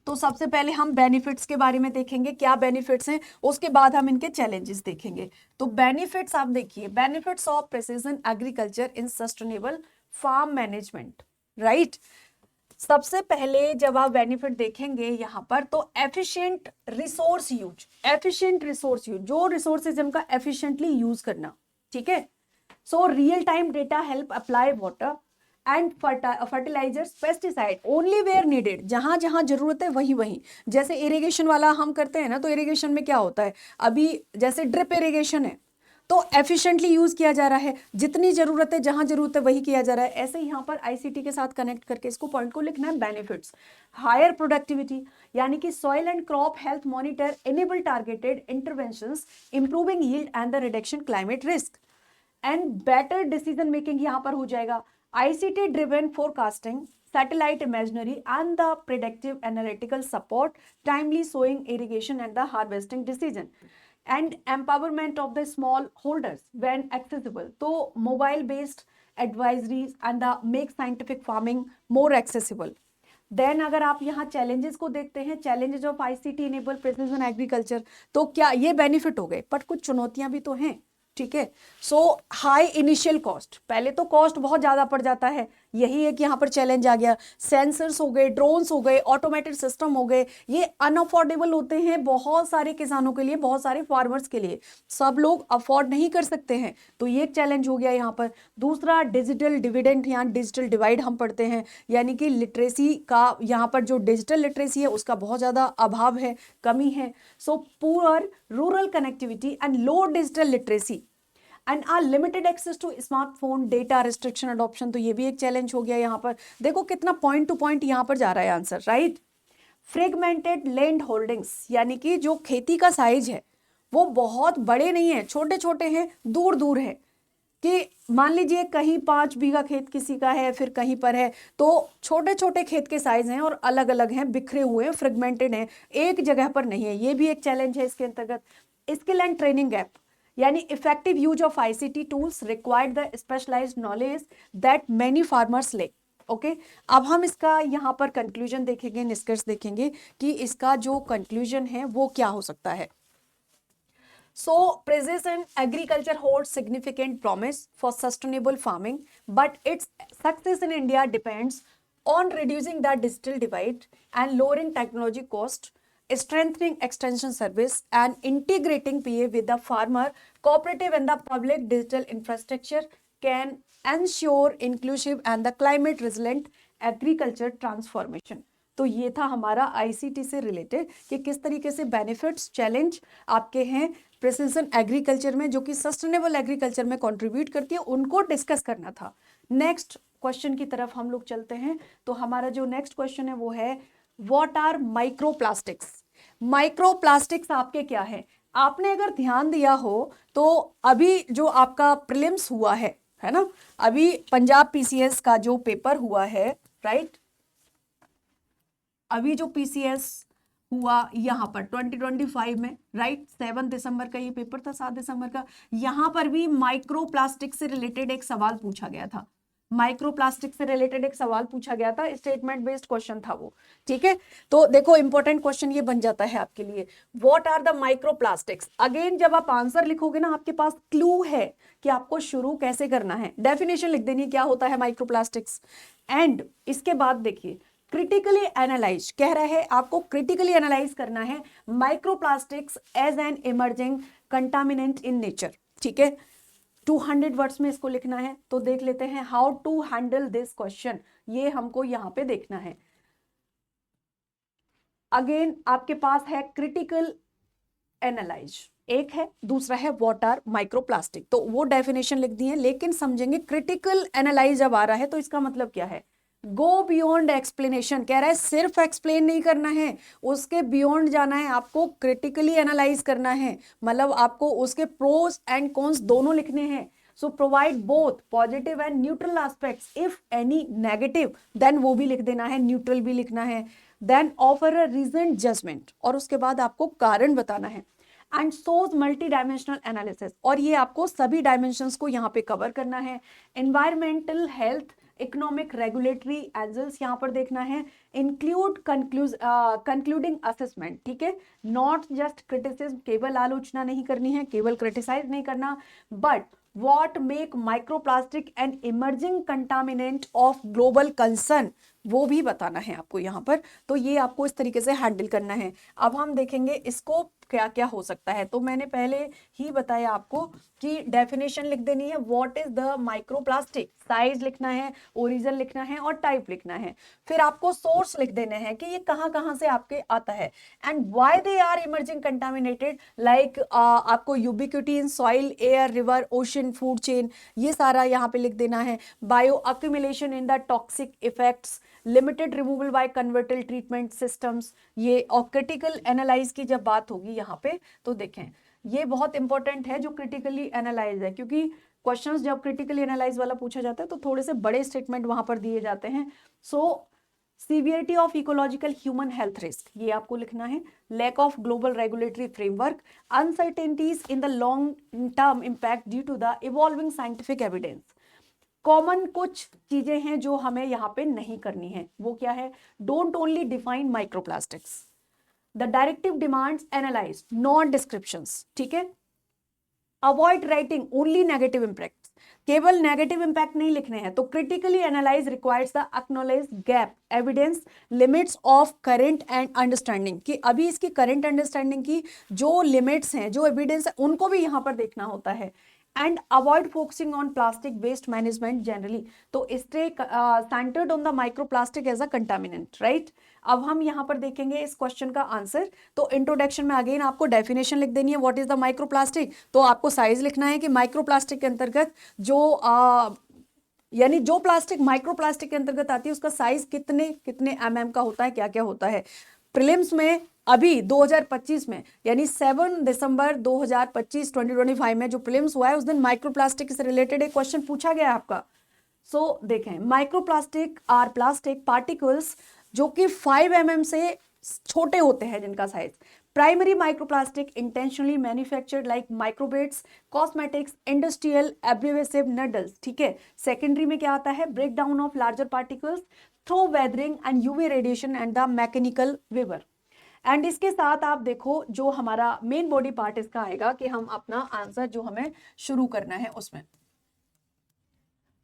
तो सबसे पहले हम बेनिफिट्स के बारे में देखेंगे, क्या बेनिफिट्स हैं, उसके बाद हम इनके चैलेंजेस देखेंगे। तो बेनिफिट्स आप देखिए, benefits of precision agriculture in sustainable farm management, right. सबसे पहले जब आप बेनिफिट देखेंगे यहाँ पर तो efficient resource use, efficient resource use, जो रिसोर्सेज उनका एफिशिएंटली यूज करना, ठीक है। So real time data help apply water and fertilisers, pesticide only where needed, जहां जहां जरूरत है वहीं वहीं। जैसे इरिगेशन वाला हम करते हैं ना, तो इरिगेशन में क्या होता है, अभी जैसे ड्रिप इरिगेशन है तो एफिशिएंटली यूज किया जा रहा है, जितनी जरूरत है जहां जरूरत है वही किया जा रहा है। ऐसे ही यहाँ पर आईसीटी के साथ कनेक्ट करके इसको पॉइंट को लिखना है। बेनिफिट्स, हायर प्रोडक्टिविटी यानी कि soil and crop health monitor, enable targeted interventions, improving yield and the reduction climate risk, and better decision making यहाँ पर हो जाएगा। ICT driven forecasting, satellite imagery and the predictive analytical support, timely sowing, irrigation and the harvesting decision, and empowerment of the small holders when accessible. तो mobile based advisories and the make scientific farming more accessible. Then अगर आप यहाँ challenges को देखते हैं, challenges of ICT enable precision agriculture, तो क्या ये बेनिफिट हो गए, बट कुछ चुनौतियां भी तो हैं। ठीक है। सो हाई इनिशियल कॉस्ट, पहले तो कॉस्ट बहुत ज्यादा पड़ जाता है, यही है कि यहाँ पर चैलेंज आ गया। सेंसर्स हो गए, ड्रोन्स हो गए, ऑटोमेटेड सिस्टम हो गए, ये अनअफोर्डेबल होते हैं बहुत सारे किसानों के लिए, बहुत सारे फार्मर्स के लिए, सब लोग अफोर्ड नहीं कर सकते हैं, तो ये एक चैलेंज हो गया यहाँ पर। दूसरा डिजिटल डिविडेंड या डिजिटल डिवाइड हम पढ़ते हैं, यानी कि लिटरेसी का यहाँ पर जो डिजिटल लिटरेसी है उसका बहुत ज्यादा अभाव है, कमी है। So poor rural connectivity and low digital literacy and are limited access to smartphone data restriction adoption, तो ये भी एक चैलेंज हो गया यहाँ पर। देखो कितना पॉइंट टू पॉइंट यहाँ पर जा रहा है answer, right. Fragmented land holdings, यानी कि जो खेती का साइज है वो बहुत बड़े नहीं है, छोटे छोटे हैं, दूर दूर है, कि मान लीजिए कहीं 5 बीघा खेत किसी का है, फिर कहीं पर है, तो छोटे छोटे खेत के साइज हैं और अलग अलग हैं, बिखरे हुए हैं, फ्रेगमेंटेड हैं, एक जगह पर नहीं है, ये भी एक चैलेंज है इसके अंतर्गत। स्किल एंड ट्रेनिंग गैप, यानी effective use of ICT tools required the specialised knowledge that many farmers lack. Okay, अब हम इसका यहाँ पर कंक्लूजन देखेंगे, निष्कर्ष देखेंगे कि इसका जो कंक्लूजन है वो क्या हो सकता है। So, precision agriculture holds significant promise for sustainable farming, but its success in India depends on reducing the digital divide and lowering technology cost, strengthening extension service, and integrating PA with the farmer, cooperative and the public digital infrastructure can ensure inclusive and the climate resilient agriculture transformation। तो ये था हमारा ICT से related कि किस तरीके से benefits, challenge आपके हैं प्रिसिजन एग्रीकल्चर में, जो कि सस्टेनेबल एग्रीकल्चर में कंट्रीब्यूट करती है, उनको डिस्कस करना था। नेक्स्ट क्वेश्चन की तरफ हम लोग चलते हैं। तो हमारा जो नेक्स्ट क्वेश्चन है वो है व्हाट आर माइक्रोप्लास्टिक्स। माइक्रोप्लास्टिक्स आपके क्या है? आपने अगर ध्यान दिया हो तो अभी जो आपका प्रीलिम्स हुआ है ना, अभी पंजाब पीसीएस का जो पेपर हुआ है, राइट, अभी जो पीसीएस हुआ यहाँ पर 2025 में, राइट, 7 दिसंबर का ये पेपर था, 7 दिसंबर का, यहाँ पर भी माइक्रोप्लास्टिक से रिलेटेड एक सवाल पूछा गया था, माइक्रोप्लास्टिक से रिलेटेड एक सवाल पूछा गया था, स्टेटमेंट बेस्ड क्वेश्चन था वो, ठीक है। तो देखो इंपॉर्टेंट क्वेश्चन ये बन जाता है आपके लिए, what are the microplastics. Again जब आप आंसर लिखोगे ना, आपके पास क्लू है कि आपको शुरू कैसे करना है, डेफिनेशन लिख देनी है क्या होता है माइक्रोप्लास्टिक्स, एंड इसके बाद देखिए क्रिटिकली एनालाइज, कह रहा है आपको क्रिटिकली एनालाइज करना है microplastics as an emerging contaminant in nature, ठीक है। 200 वर्ड्स में इसको लिखना है, तो देख लेते हैं how to handle this question, ये हमको यहां पे देखना है। अगेन आपके पास है क्रिटिकल एनालाइज एक है, दूसरा है व्हाट आर माइक्रोप्लास्टिक, तो वो डेफिनेशन लिख दी है, लेकिन समझेंगे क्रिटिकल एनालाइज जब आ रहा है तो इसका मतलब क्या है। गो बियॉन्ड एक्सप्लेनेशन, कह रहा है सिर्फ एक्सप्लेन नहीं करना है, उसके बियॉन्ड जाना है, आपको क्रिटिकली एनालाइज करना है, मतलब आपको उसके प्रोस एंड कॉन्स दोनों लिखने हैं। So provide both positive and neutral aspects, if any negative then वो भी लिख देना है, न्यूट्रल भी लिखना है, then offer a reason judgement, और उसके बाद आपको कारण बताना है, and shows multi dimensional analysis, और ये आपको सभी डायमेंशंस को यहाँ पे कवर करना है। Environmental, health, economic, regulatory angles यहाँ पर देखना है, इंक्लूड कंक्लूडिंग असेसमेंट, ठीक है, नॉट जस्ट क्रिटिसिज्म, केवल आलोचना नहीं करनी है, केवल क्रिटिसाइज नहीं करना, but what make microplastic N emerging contaminant of global concern, वो भी बताना है आपको यहाँ पर। तो ये आपको इस तरीके से हैंडल करना है। अब हम देखेंगे इसको क्या क्या हो सकता है। तो मैंने पहले ही बताया आपको कि डेफिनेशन लिख देनी है, what is the microplastic, size लिखना है, ओरिजिन लिखना है और टाइप लिखना है, फिर आपको सोर्स लिख देने हैं कि ये कहाँ कहाँ से आपके आता है, and why they are emerging contaminated, like आपको ubiquity in soil, air, river, ocean, food chain, ये सारा यहाँ पे लिख देना है। Bio accumulation in the toxic effects, limited removal by conventional treatment systems, ये और क्रिटिकल एनालाइज की जब बात होगी यहाँ पे तो देखें ये बहुत इंपॉर्टेंट है जो क्रिटिकली एनालाइज है, क्योंकि क्वेश्चंस जब क्रिटिकली एनालाइज वाला पूछा जाता है तो थोड़े से बड़े स्टेटमेंट वहां पर दिए जाते हैं। So severity of ecological human health risk, ये आपको लिखना है, lack of global regulatory framework, uncertainties in the long term impact due to the evolving scientific evidence. Common कुछ चीजें हैं जो हमें यहाँ पे नहीं करनी है, वो क्या है, don't only define microplastics, the directive demands analyse not descriptions, ठीक है। Avoid writing only negative impact, केवल नेगेटिव इम्पैक्ट नहीं लिखने हैं। तो critically analyse requires the acknowledge gap evidence limits of current and understanding, कि अभी इसकी करंट अंडरस्टैंडिंग की जो लिमिट्स हैं, जो एविडेंस है, उनको भी यहाँ पर देखना होता है। And avoid focusing on plastic waste management generally, तो stay centred on the microplastic as a contaminant, right. अब हम यहाँ पर देखेंगे इस क्वेश्चन का आंसर। तो इंट्रोडक्शन में अगेन आपको डेफिनेशन लिख देनी है, व्हाट इज द माइक्रोप्लास्टिक। तो आपको साइज लिखना है कि माइक्रोप्लास्टिक के अंतर्गत जो यानी जो प्लास्टिक माइक्रोप्लास्टिक के अंतर्गत आती है उसका साइज कितने कितने mm का होता है, क्या क्या होता है। प्रीलिम्स में अभी 2025 में यानी 7 दिसंबर 2025 2025 में जो प्रीलिम्स हुआ है उस दिन माइक्रोप्लास्टिक से रिलेटेड एक क्वेश्चन पूछा गया है आपका। सो देखें, माइक्रोप्लास्टिक आर प्लास्टिक पार्टिकल्स जो कि 5 mm से छोटे होते हैं जिनका size. Primary microplastic intentionally manufactured like microbeads cosmetics industrial abrasive needles, ठीक है। सेकेंडरी में क्या आता है, break down of larger particles through weathering and UV radiation and the mechanical wear. And इसके साथ आप देखो जो हमारा मेन बॉडी पार्ट इसका आएगा कि हम अपना आंसर जो हमें शुरू करना है उसमें।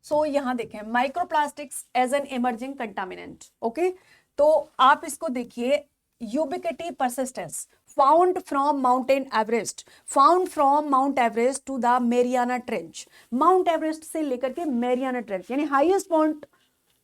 सो यहां देखें microplastics as an emerging contaminant, okay. तो आप इसको देखिए, ubiquity persistence found from mountain Everest, found from Mount Everest to the Mariana Trench, Mount Everest से लेकर के मेरियाना ट्रेंच यानी हाईएस्ट पॉइंट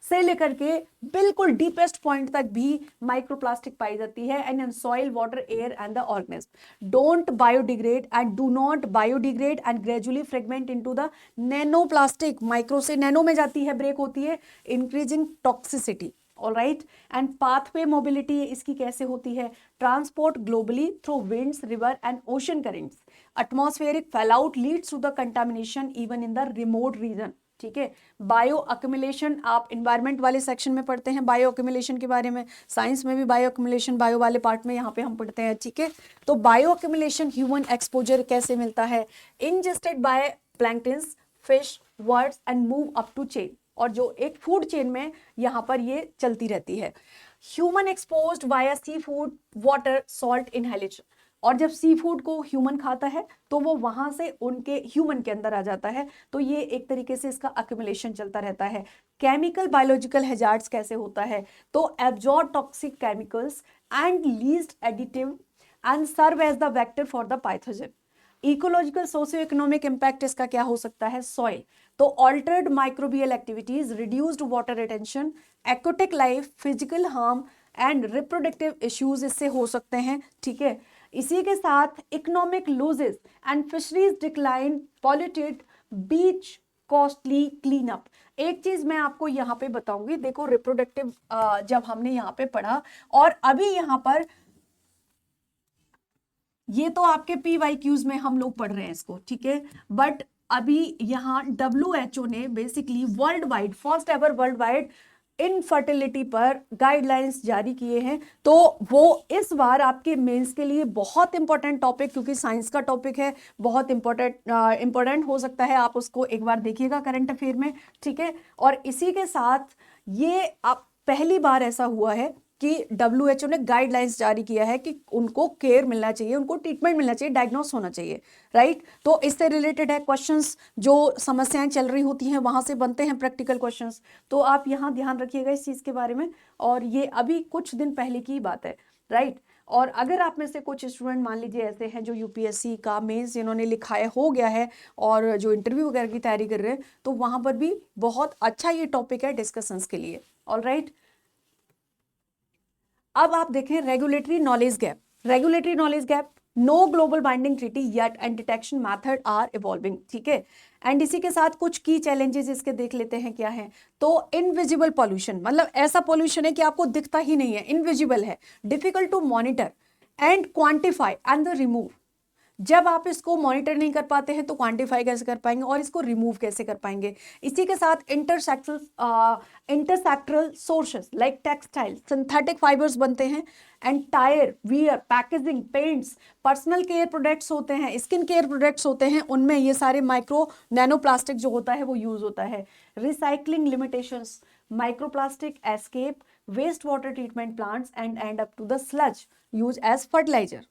से लेकर के बिल्कुल डीपेस्ट पॉइंट तक भी माइक्रोप्लास्टिक पाई जाती है। And in soil water air and the organism don't biodegrade and do not biodegrade and gradually fragment into the nano plastic, micro से नैनो में जाती है, ब्रेक होती है, increasing toxicity, alright. And pathway mobility इसकी कैसे होती है, transport globally through winds river and ocean currents, atmospheric fallout leads to the contamination even in the remote region, ठीक है। बायो अक्यूमुलेशन आप इन्वायरमेंट वाले सेक्शन में पढ़ते हैं बायो अक्यूमुलेशन के बारे में, साइंस में भी बायो अक्यूमुलेशन बायो वाले पार्ट में यहाँ पे हम पढ़ते हैं, ठीक है। तो बायो अक्यूमुलेशन ह्यूमन एक्सपोजर कैसे मिलता है, ingested by planktons fish birds and move up to chain, और जो एक फूड चेन में यहाँ पर ये चलती रहती है। Human exposed via sea food water salt inhalation, और जब सी फूड को ह्यूमन खाता है तो वो वहां से उनके ह्यूमन के अंदर आ जाता है, तो ये एक तरीके से इसका अक्यूमुलेशन चलता रहता है। केमिकल बायोलॉजिकल हैजार्ड्स कैसे होता है, तो absorb toxic chemicals and least additive and serve as the vector for the pathogen. Ecological socio economic impact इसका क्या हो सकता है, सॉइल, तो altered microbial activities, reduced water retention, aquatic life, physical harm and reproductive issues इससे हो सकते हैं, ठीक है। इसी के साथ economic losses and fisheries decline, polluted beach, costly clean up. एक चीज मैं आपको यहाँ पे बताऊंगी, देखो रिप्रोडक्टिव जब हमने यहाँ पे पढ़ा, और अभी यहाँ पर ये तो आपके PYQs में हम लोग पढ़ रहे हैं इसको, ठीक है। बट अभी यहाँ WHO ने basically world wide first ever world wide infertility पर गाइडलाइंस जारी किए हैं। तो वो इस बार आपके मेंस के लिए बहुत इंपॉर्टेंट टॉपिक, क्योंकि साइंस का टॉपिक है, बहुत इंपॉर्टेंट हो सकता है, आप उसको एक बार देखिएगा करंट अफेयर में, ठीक है। और इसी के साथ ये आप पहली बार ऐसा हुआ है कि WHO ने गाइडलाइंस जारी किया है कि उनको केयर मिलना चाहिए, उनको ट्रीटमेंट मिलना चाहिए, डायग्नोस होना चाहिए, राइट। तो इससे रिलेटेड है क्वेश्चंस, जो समस्याएं चल रही होती हैं वहां से बनते हैं प्रैक्टिकल क्वेश्चंस, तो आप यहाँ ध्यान रखिएगा इस चीज के बारे में। और ये अभी कुछ दिन पहले की बात है, राइट। और अगर आप में से कुछ स्टूडेंट मान लीजिए ऐसे हैं जो UPSC का मेंस जिन्होंने लिखा है हो गया है और जो इंटरव्यू वगैरह की तैयारी कर रहे हैं, तो वहां पर भी बहुत अच्छा ये टॉपिक है डिस्कशंस के लिए, ऑलराइट। अब आप देखें regulatory knowledge gap, regulatory knowledge gap, no global binding treaty yet and detection method are evolving, ठीक है। एंड इसी के साथ कुछ की चैलेंजेस इसके देख लेते हैं क्या है। तो इनविजिबल पॉल्यूशन, मतलब ऐसा पॉल्यूशन है कि आपको दिखता ही नहीं है, इनविजिबल है, difficult to monitor and quantify and the remove. जब आप इसको मॉनिटर नहीं कर पाते हैं तो क्वांटिफाई कैसे कर पाएंगे और इसको रिमूव कैसे कर पाएंगे। इसी के साथ intersectoral sources like textile, synthetic fibres बनते हैं, and tyre, wear, packaging, paints, personal care products होते हैं, स्किन केयर प्रोडक्ट्स होते हैं, उनमें ये सारे माइक्रो नैनो प्लास्टिक जो होता है वो यूज होता है। Recycling limitations, microplastic escape waste water treatment plants and end up to the sludge use as fertiliser.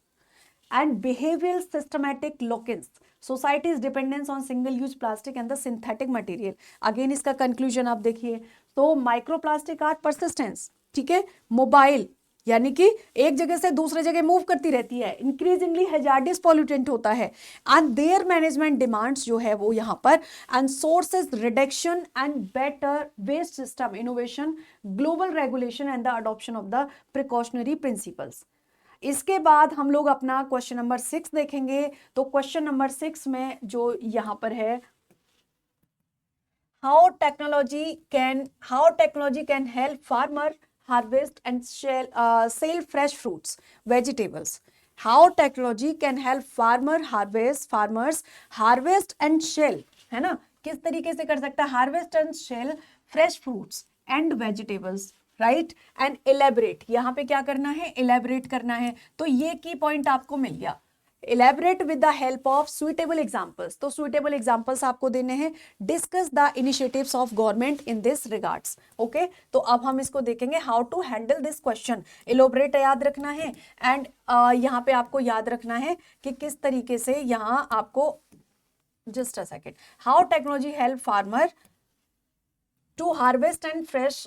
and behavioral systematic lock-ins, society's dependence on single use plastic and the synthetic material. Again इसका conclusion आप देखिए, तो microplastic are persistence, ठीक है, mobile यानी कि एक जगह से दूसरे जगह मूव करती रहती है, इंक्रीजिंगली हैजार्डियस पॉल्यूटेंट होता है, एंड देयर मैनेजमेंट डिमांड्स जो है वो यहाँ पर, and sources reduction and better waste system innovation, global regulation and the adoption of the precautionary principles. इसके बाद हम लोग अपना क्वेश्चन नंबर 6 देखेंगे। तो क्वेश्चन नंबर 6 में जो यहाँ पर है, how technology can help farmer harvest and sell fresh fruits, vegetables. How technology can help farmers harvest and sell, है ना, किस तरीके से कर सकता है, harvest and sell fresh fruits and vegetables, right, and elaborate, यहाँ पे क्या करना है, elaborate करना है। तो ये की पॉइंट आपको मिल गया, elaborate with the help of suitable examples। तो suitable examples आपको देने हैं, discuss the initiatives of government in this regards। Okay, तो अब हम इसको देखेंगे, how to handle this question। elaborate याद रखना है, एंड यहाँ पे आपको याद रखना है कि किस तरीके से यहाँ आपको, just a second, how technology help farmer to harvest and fresh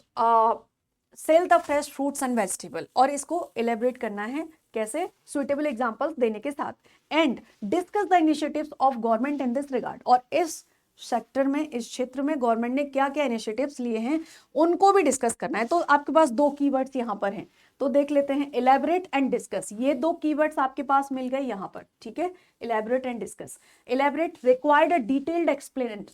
sell the fresh fruits and vegetable, और इसको elaborate करना है कैसे, सुइटेबल एग्जांपल्स देने के साथ, and discuss the initiatives of government in this regard, और इस सेक्टर में, इस क्षेत्र में गवर्नमेंट ने क्या क्या इनिशिएटिव्स लिए हैं उनको भी डिस्कस करना है। तो आपके पास दो कीवर्ड्स यहाँ पर हैं, तो देख लेते हैं, इलेबरेट एंड डिस्कस। ये दो कीवर्ड्स आपके पास मिल गए यहाँ पर, ठीक है, elaborate and discuss. Elaborate required a detailed explanation,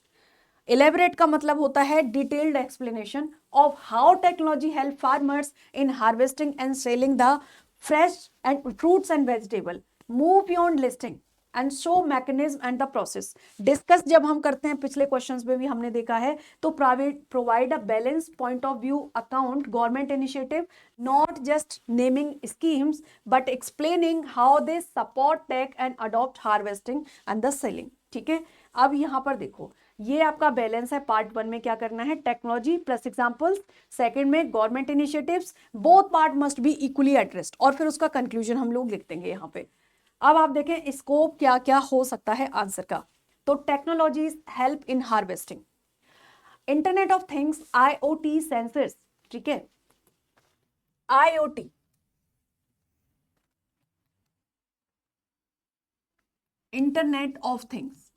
elaborate का मतलब होता है detailed explanation of how technology help farmers in harvesting and selling the fresh and fruits and vegetable, move beyond listing and show mechanism and the process. Discuss जब हम करते हैं, पिछले questions में भी हमने देखा है, तो provide a balance point of view account government initiative, not just naming schemes but explaining how they support tech and adopt harvesting and the selling, ठीक है। अब यहाँ पर देखो, ये आपका बैलेंस है, पार्ट 1 में क्या करना है, टेक्नोलॉजी प्लस एग्जांपल्स, सेकंड में government initiatives, both part must be equally addressed, और फिर उसका कंक्लूजन हम लोग लिख देंगे यहाँ पे। अब आप देखें स्कोप क्या क्या हो सकता है आंसर का, तो technologies help in harvesting, internet of things, IoT sensors, ठीक है, IoT, internet of things,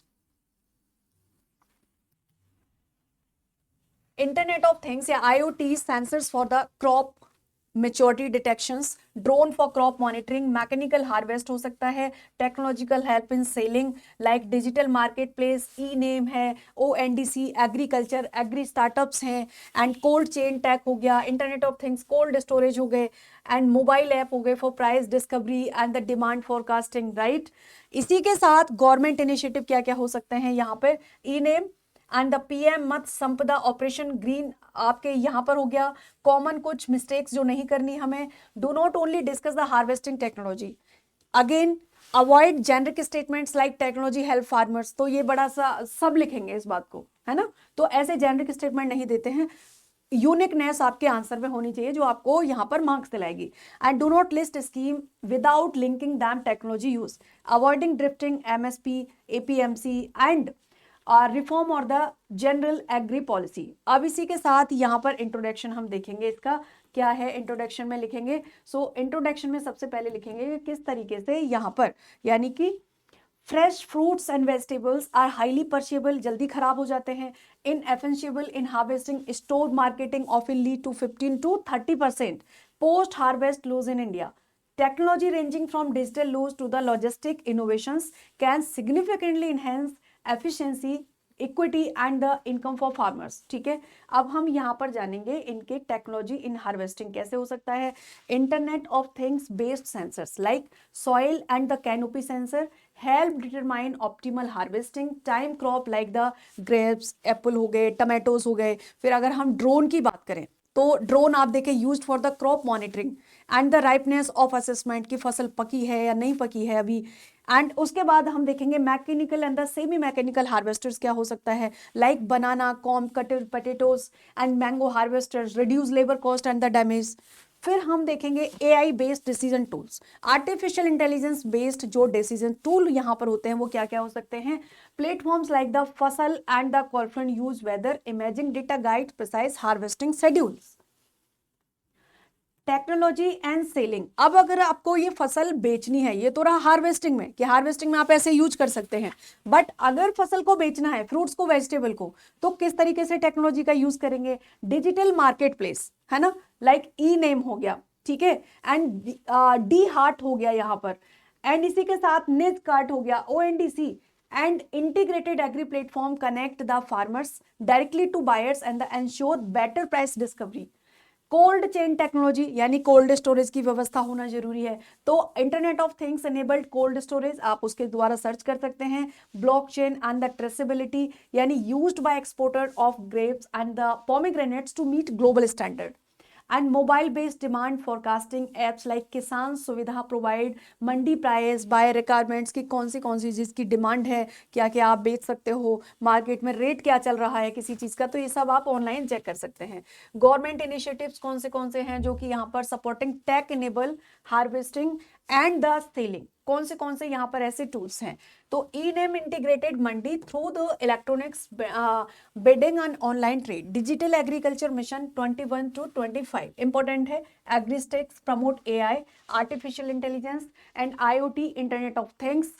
internet of things या IoT sensors for the crop maturity detections, drone for crop monitoring, mechanical harvest हो सकता है, technological help in selling like digital market place, e NAM है, ONDC, agriculture, agri startups हैं, and cold chain tech हो गया, internet of things cold storage हो गए, and mobile app हो गए for price discovery and the demand forecasting, right. इसी के साथ गवर्नमेंट इनिशिएटिव क्या क्या हो सकते हैं यहाँ पर, ई-नेम एंड द PM मत्स्य संपदा ऑपरेशन ग्रीन आपके यहाँ पर हो गया, कॉमन कुछ मिस्टेक्स जो नहीं करनी हमें, do not only discuss the harvesting technology, again avoid generic statements like technology help farmers, तो ये बड़ा सा सब लिखेंगे इस बात को, है ना, तो ऐसे जेनरिक स्टेटमेंट नहीं देते हैं, यूनिकनेस आपके आंसर में होनी चाहिए जो आपको यहाँ पर मार्क्स दिलाएगी, and do not list scheme without linking them technology use, avoiding drifting, MSP, APMC and reform और द जनरल एग्री पॉलिसी। अब इसी के साथ यहाँ पर इंट्रोडक्शन हम देखेंगे, इसका क्या है, इंट्रोडक्शन में लिखेंगे, सो इंट्रोडक्शन में सबसे पहले लिखेंगे कि किस तरीके से यहाँ पर, यानी कि fresh fruits and vegetables are highly perishable, जल्दी खराब हो जाते हैं, इन एफेंशियबल in harvesting, store marketing often lead to 15 to 30% post harvest loss in India, technology ranging from digital loss to the logistic innovations can significantly enhance efficiency, equity and the income for farmers, ठीक है। अब हम यहाँ पर जानेंगे इनके technology in harvesting कैसे हो सकता है, internet of things based sensors like soil and the canopy sensor help determine optimal harvesting time crop like the grapes, Apple हो गए, टमाटोज हो गए। फिर अगर हम ड्रोन की बात करें तो ड्रोन आप देखें used for the crop monitoring and the ripeness of assessment की फसल पकी है या नहीं पकी है अभी, एंड उसके बाद हम देखेंगे mechanical and the semi mechanical harvesters क्या हो सकता है like banana, com, cutter, potatoes and mango harvesters reduce labour cost and the damage. फिर हम देखेंगे AI based decision tools, artificial intelligence based जो डिसीजन टूल यहाँ पर होते हैं वो क्या क्या हो सकते हैं। Platforms like the Fasal and the कॉर्फन use weather imaging data guide precise harvesting schedules. Technology and selling, अब अगर आपको ये फसल बेचनी है, ये तो रहा हार्वेस्टिंग में कि हार्वेस्टिंग में आप ऐसे यूज कर सकते हैं, बट अगर फसल को बेचना है, फ्रूट्स को, वेजिटेबल को, तो किस तरीके से टेक्नोलॉजी का यूज करेंगे। डिजिटल मार्केट प्लेस है ना, लाइक ई नेम हो गया, ठीक है, एंड डी हार्ट हो गया यहाँ पर, एंड इसी के साथ निज कार्ट हो गया, ONDC and integrated agri platform connect the farmers directly to buyers and the ensure better price discovery. Cold chain technology यानी कोल्ड स्टोरेज की व्यवस्था होना जरूरी है, तो internet of things enabled cold storage आप उसके द्वारा सर्च कर सकते हैं। ब्लॉकचेन एंड द ट्रेसेबिलिटी यानी used by exporter of grapes and the pomegranates to meet global standard. And mobile based demand forecasting apps like किसान सुविधा provide Mandi price by requirements की कौन सी चीज़ की डिमांड है, क्या क्या आप बेच सकते हो, मार्केट में रेट क्या चल रहा है किसी चीज़ का, तो ये सब आप ऑनलाइन चेक कर सकते हैं। गवर्नमेंट इनिशिएटिव्स कौन से हैं जो कि यहाँ पर supporting tech enable harvesting and the selling, कौन से यहाँ पर ऐसे टूल्स हैं। तो e NAM integrated mandi through the electronics bidding and online trade, digital agriculture mission 21 to 25 important है। Agristacks promote AI artificial intelligence and IoT internet of things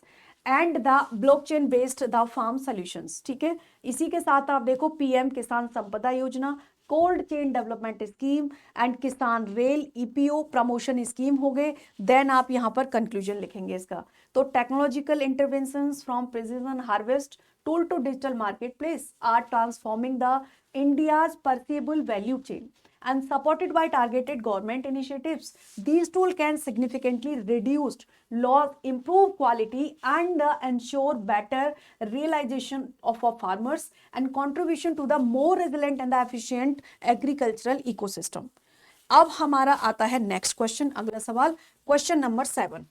and the blockchain based the farm solutions, ठीक है। इसी के साथ आप देखो PM किसान संपदा योजना, cold chain development scheme and किसान रेल EPO प्रमोशन स्कीम हो गए। देन आप यहाँ पर कंक्लूजन लिखेंगे इसका। तो technological interventions from precision harvest tool to digital market place are transforming the India's perishable value chain and supported by targeted government initiatives. These tools can significantly reduce loss, improve quality and ensure better realization of our farmers and contribution to the more resilient and the efficient agricultural ecosystem. अब हमारा आता है next question, अगला सवाल, question number 7।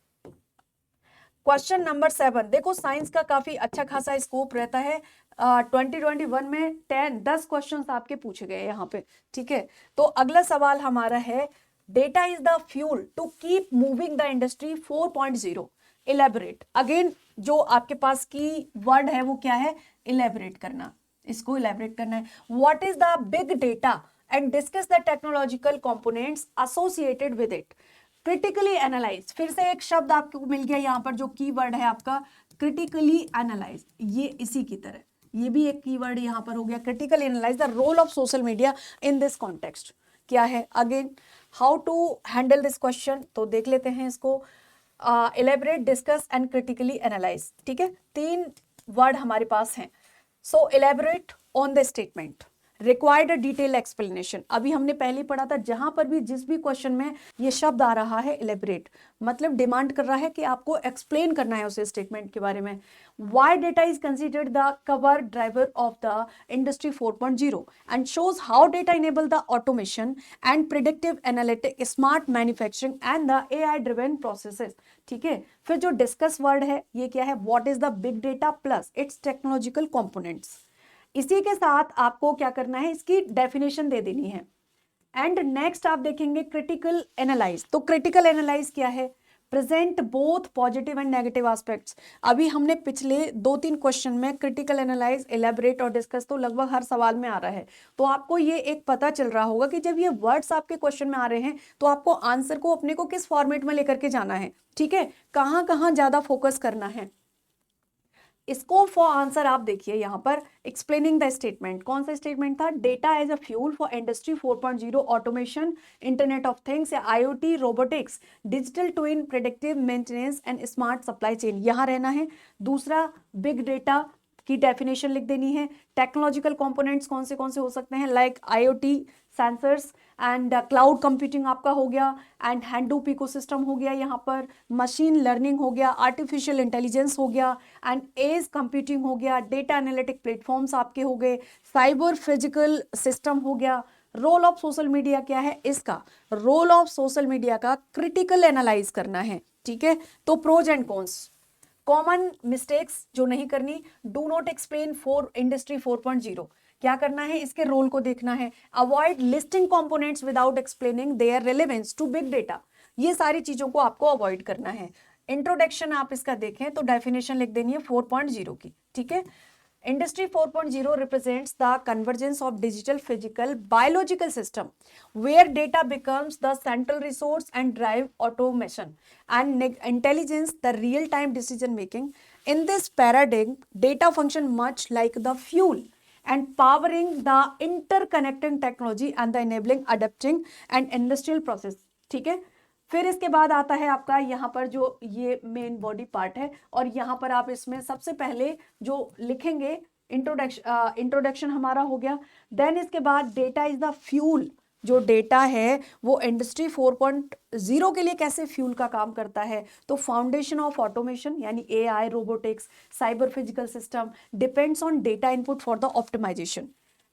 Question number 7 देखो, science का काफी अच्छा खासा स्कोप रहता है। 2021 में 10 क्वेश्चंस आपके पूछे गए यहाँ पे, ठीक है। तो अगला सवाल हमारा है, data is the fuel to keep moving the industry 4.0, elaborate. Again जो आपके पास की वर्ड है वो क्या है, इलेबोरेट करना, इसको इलेबोरेट करना है। What is the big data and discuss the technological components associated with it. Critically analyse, फिर से एक शब्द आपको मिल गया यहाँ पर जो कीवर्ड है आपका क्रिटिकली एनालाइज, ये इसी की तरह ये भी एक कीवर्ड यहाँ पर हो गया, critical analyse the role of social media in this context. क्या है, again how to handle this question, तो देख लेते हैं इसको। Elaborate, discuss and critically analyse, ठीक है, 3 वर्ड हमारे पास हैं। So elaborate on the statement, required a detail explanation, अभी हमने पहले पढ़ा था, जहां पर भी जिस भी क्वेश्चन में ये शब्द आ रहा है इलेबोरेट, मतलब डिमांड कर रहा है कि आपको एक्सप्लेन करना है उस स्टेटमेंट के बारे में। Why data is considered the cover driver of the industry 4.0 and shows how data enable the automation and predictive analytic smart manufacturing and the AI driven processes, ठीक है। फिर जो डिस्कस वर्ड है ये क्या है, what is the big data plus its technological components। इसी के साथ आपको क्या करना है, इसकी डेफिनेशन दे देनी है। एंड नेक्स्ट आप देखेंगे क्रिटिकल एनालाइज, तो क्रिटिकल एनालाइज क्या है, present both positive and negative aspects. अभी हमने पिछले 2-3 क्वेश्चन में क्रिटिकल एनालाइज, इलेबोरेट और डिस्कस तो लगभग हर सवाल में आ रहा है, तो आपको ये एक पता चल रहा होगा कि जब ये वर्ड्स आपके क्वेश्चन में आ रहे हैं तो आपको आंसर को अपने को किस फॉर्मेट में लेकर के जाना है, ठीक है, कहाँ कहाँ ज्यादा फोकस करना है। स्कोप फॉर आंसर आप देखिए यहाँ पर, एक्सप्लेनिंग द स्टेटमेंट, कौन सा स्टेटमेंट था, data as a fuel for industry 4.0 automation, internet of things या IoT, robotics, digital twin, predictive maintenance and smart supply chain, यहाँ रहना है। दूसरा, बिग डेटा की डेफिनेशन लिख देनी है। टेक्नोलॉजिकल कंपोनेंट्स कौन से हो सकते हैं, like IoT, sensors and cloud computing आपका हो गया, एंड हैंडूप इकोसिस्टम हो गया, यहाँ पर मशीन लर्निंग हो गया, आर्टिफिशियल इंटेलिजेंस हो गया, एंड एज कंप्यूटिंग हो गया, डेटा एनालिटिक प्लेटफॉर्म्स आपके हो गए, साइबर फिजिकल सिस्टम हो गया। रोल ऑफ सोशल मीडिया क्या है, इसका रोल ऑफ सोशल मीडिया का क्रिटिकल एनालाइज करना है, ठीक है। तो pros and cons, common mistakes जो नहीं करनी, do not explain for industry 4.0, क्या करना है, इसके रोल को देखना है। Avoid listing components without explaining their relevance to big data, ये सारी चीजों को आपको अवॉइड करना है। इंट्रोडक्शन आप इसका देखें तो डेफिनेशन लिख देनी है 4.0 की, ठीक है। Industry 4.0 represents the convergence of digital, physical, biological system where data becomes the central resource and drive automation and intelligence, the real-time decision making. In this paradigm, data function much like the fuel and powering the interconnecting technology and the enabling adapting and industrial process, ठीक है। फिर इसके बाद आता है आपका यहाँ पर जो ये मेन बॉडी पार्ट है, और यहाँ पर आप इसमें सबसे पहले जो लिखेंगे इंट्रोडक्शन हमारा हो गया। देन इसके बाद डेटा इज द फ्यूल, जो डेटा है वो इंडस्ट्री 4.0 के लिए कैसे फ्यूल का काम करता है, तो फाउंडेशन ऑफ ऑटोमेशन यानी AI, robotics, cyber physical system depends on data input for the optimisation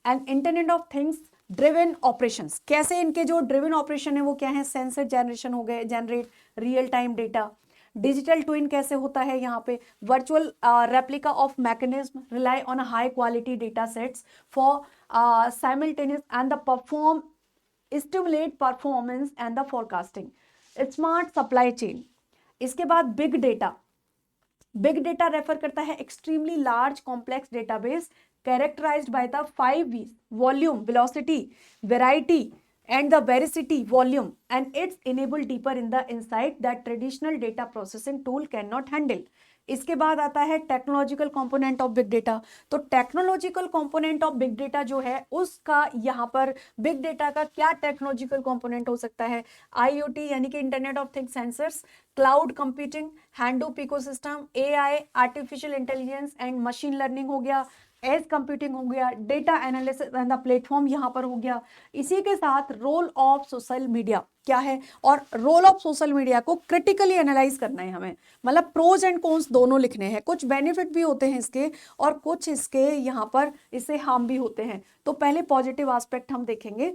and internet of things driven operations. कैसे इनके जो ड्रिवन ऑपरेशन है वो क्या है, सेंसर जनरेशन हो गए, generate real time data. Digital twin कैसे होता है, यहाँ पे virtual replica of mechanism rely on high quality data sets for simultaneous and the perform stimulate performance and the forecasting. Smart supply chain. इसके बाद big data. Big data refer करता है extremely large complex database characterized by the 5 V's: volume, velocity, variety, and the veracity, volume, and it's enabled deeper in the insight that traditional data processing tool cannot handle. इसके बाद आता है technological component of big data. तो technological component of big data जो है उसका यहाँ पर बिग डेटा का क्या टेक्नोलॉजिकल कंपोनेंट हो सकता है, IoT यानी कि internet of things sensors, cloud computing, Hadoop ecosystem, AI, artificial intelligence and machine learning हो गया, एज कंप्यूटिंग हो गया, data analysis and the platform यहाँ पर हो गया। इसी के साथ रोल ऑफ सोशल मीडिया क्या है, और रोल ऑफ सोशल मीडिया को क्रिटिकली एनालाइज करना है हमें, मतलब प्रोज एंड कॉन्स दोनों लिखने हैं। कुछ बेनिफिट भी होते हैं इसके और कुछ इसके यहाँ पर इससे हार्म भी होते हैं। तो पहले पॉजिटिव एस्पेक्ट हम देखेंगे।